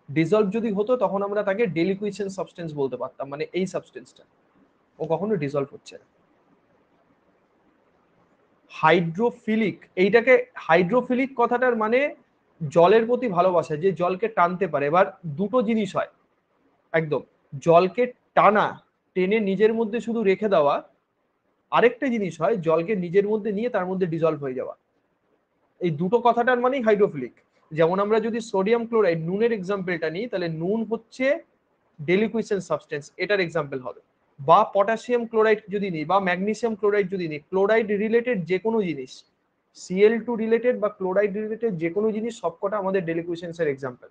ডিজলভ যদি হতো তখন আমরা তাকে ডেলিকুইশন সাবস্টেন্স বলতে পারতাম, মানে এই সাবস্টেন্সটা। ও কখনো ডিসলভ হচ্ছে না। হাইড্রোফিলিক, এইটাকে হাইড্রোফিলিক কথাটার মানে জলের প্রতি ভালোবাসা, যে জলকে টানতে পারে। এবার দুটো জিনিস হয় একদম, জলকে টানা, টেনে নিজের মধ্যে শুধু রেখে দেওয়া, আরেকটা জিনিস হয় জলকে নিজের মধ্যে নিয়ে তার মধ্যে ডিজলভ হয়ে যাওয়া। এই দুটো কথাটার মানেই হাইড্রোফিলিক। যেমন আমরা যদি সোডিয়াম ক্লোরাইড, নুনের এক্সাম্পলটা নিই, তাহলে নুন হচ্ছে ডেলিকুইসেন্ট সাবস্টেন্স, এটার এক্সাম্পল হবে। বা পটাশিয়াম ক্লোরাইড যদি নিই, বা ম্যাগনেসিয়াম ক্লোরাইড যদি নিই, ক্লোরাইড রিলেটেড যে কোনো জিনিস, Cl2 রিলেটেড বা ক্লোরাইড রিলেটেড যে কোনো জিনিস, সবকটা আমাদের ডেলিকুইসেন্সের এক্সাম্পল।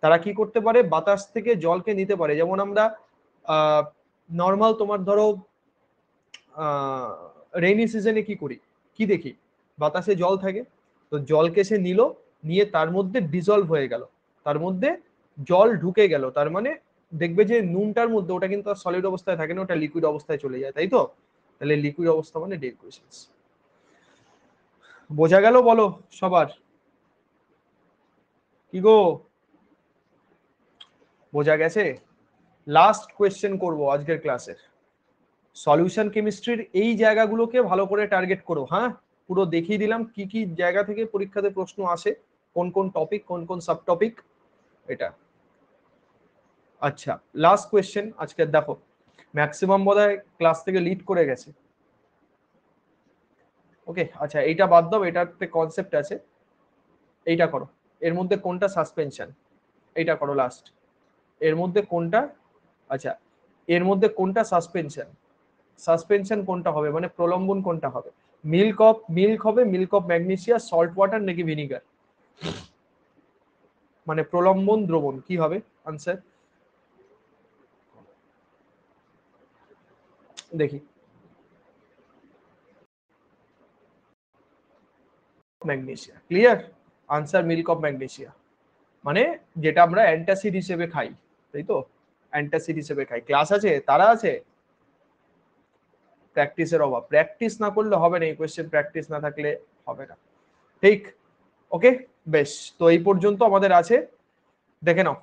তারা কি করতে পারে, বাতাস থেকে জলকে নিতে পারে। যেমন আমরা নর্মাল তোমার ধরো রেইনি সিজনে কি করি, কি দেখি, বাতাসে জল থাকে, তো জলকে সে নিল, নিয়ে তার মধ্যে ডিজলভ হয়ে গেল, তার মধ্যে জল ঢুকে গেল, তার মানে দেখবে যে নুনটার মধ্যে ওটা কিন্তু আর সলিড অবস্থায় থাকে না, ওটা লিকুইড অবস্থায় চলে যায়, তাই তো? তাহলে লিকুইড অবস্থা মানে ডেলিকুইসেন্স। বোঝা গেল বলো সবার? কি গো, বোঝা গেছে? লাস্ট কোয়েশ্চেন করব আজকের ক্লাসের। সলিউশন কেমিস্ট্রির এই জায়গাগুলোকে ভালো করে টার্গেট করো, হ্যাঁ? পুরো দেখিয়ে দিলাম কি কি জায়গা থেকে পরীক্ষাতে প্রশ্ন আসে, কোন কোন টপিক, কোন কোন সাব টপিক, এটা। আচ্ছা, লাস্ট কোয়েশ্চেন আজকে দেখো, ম্যাক্সিমাম বোধহয় ক্লাস থেকে লিড করে গেছে। ওকে, আচ্ছা এইটা বাদ দাও, এটাতে কনসেপ্ট আছে, এইটা করো। এর মধ্যে কোনটা সাসপেনশন, এইটা করো লাস্ট। এর মধ্যে কোনটা, আচ্ছা এর মধ্যে কোনটা সাসপেনশন, সাসপেনশন কোনটা হবে, মানে প্রলম্বন কোনটা হবে? মিল্ক হবে, milk of magnesia, salt water নাকি ভিনিগার? মানে প্রলম্বন দ্রবণ কি হবে আনসার? দেখি, magnesia. Clear? Answer milk of magnesia. মানে যেটা আমরা অ্যান্টাসিড হিসেবে খাই, তাই তো? অ্যান্টাসিড হিসেবে খাই। ক্লাস আছে, তারা আছে, প্র্যাকটিসের অভাব, প্র্যাকটিস না করলে হবে না, এই কোয়েশ্চেন প্র্যাকটিস না থাকলে হবে না। ঠিক, ওকে, বেশ, তো এই পর্যন্ত আমাদের আছে, দেখে নাও।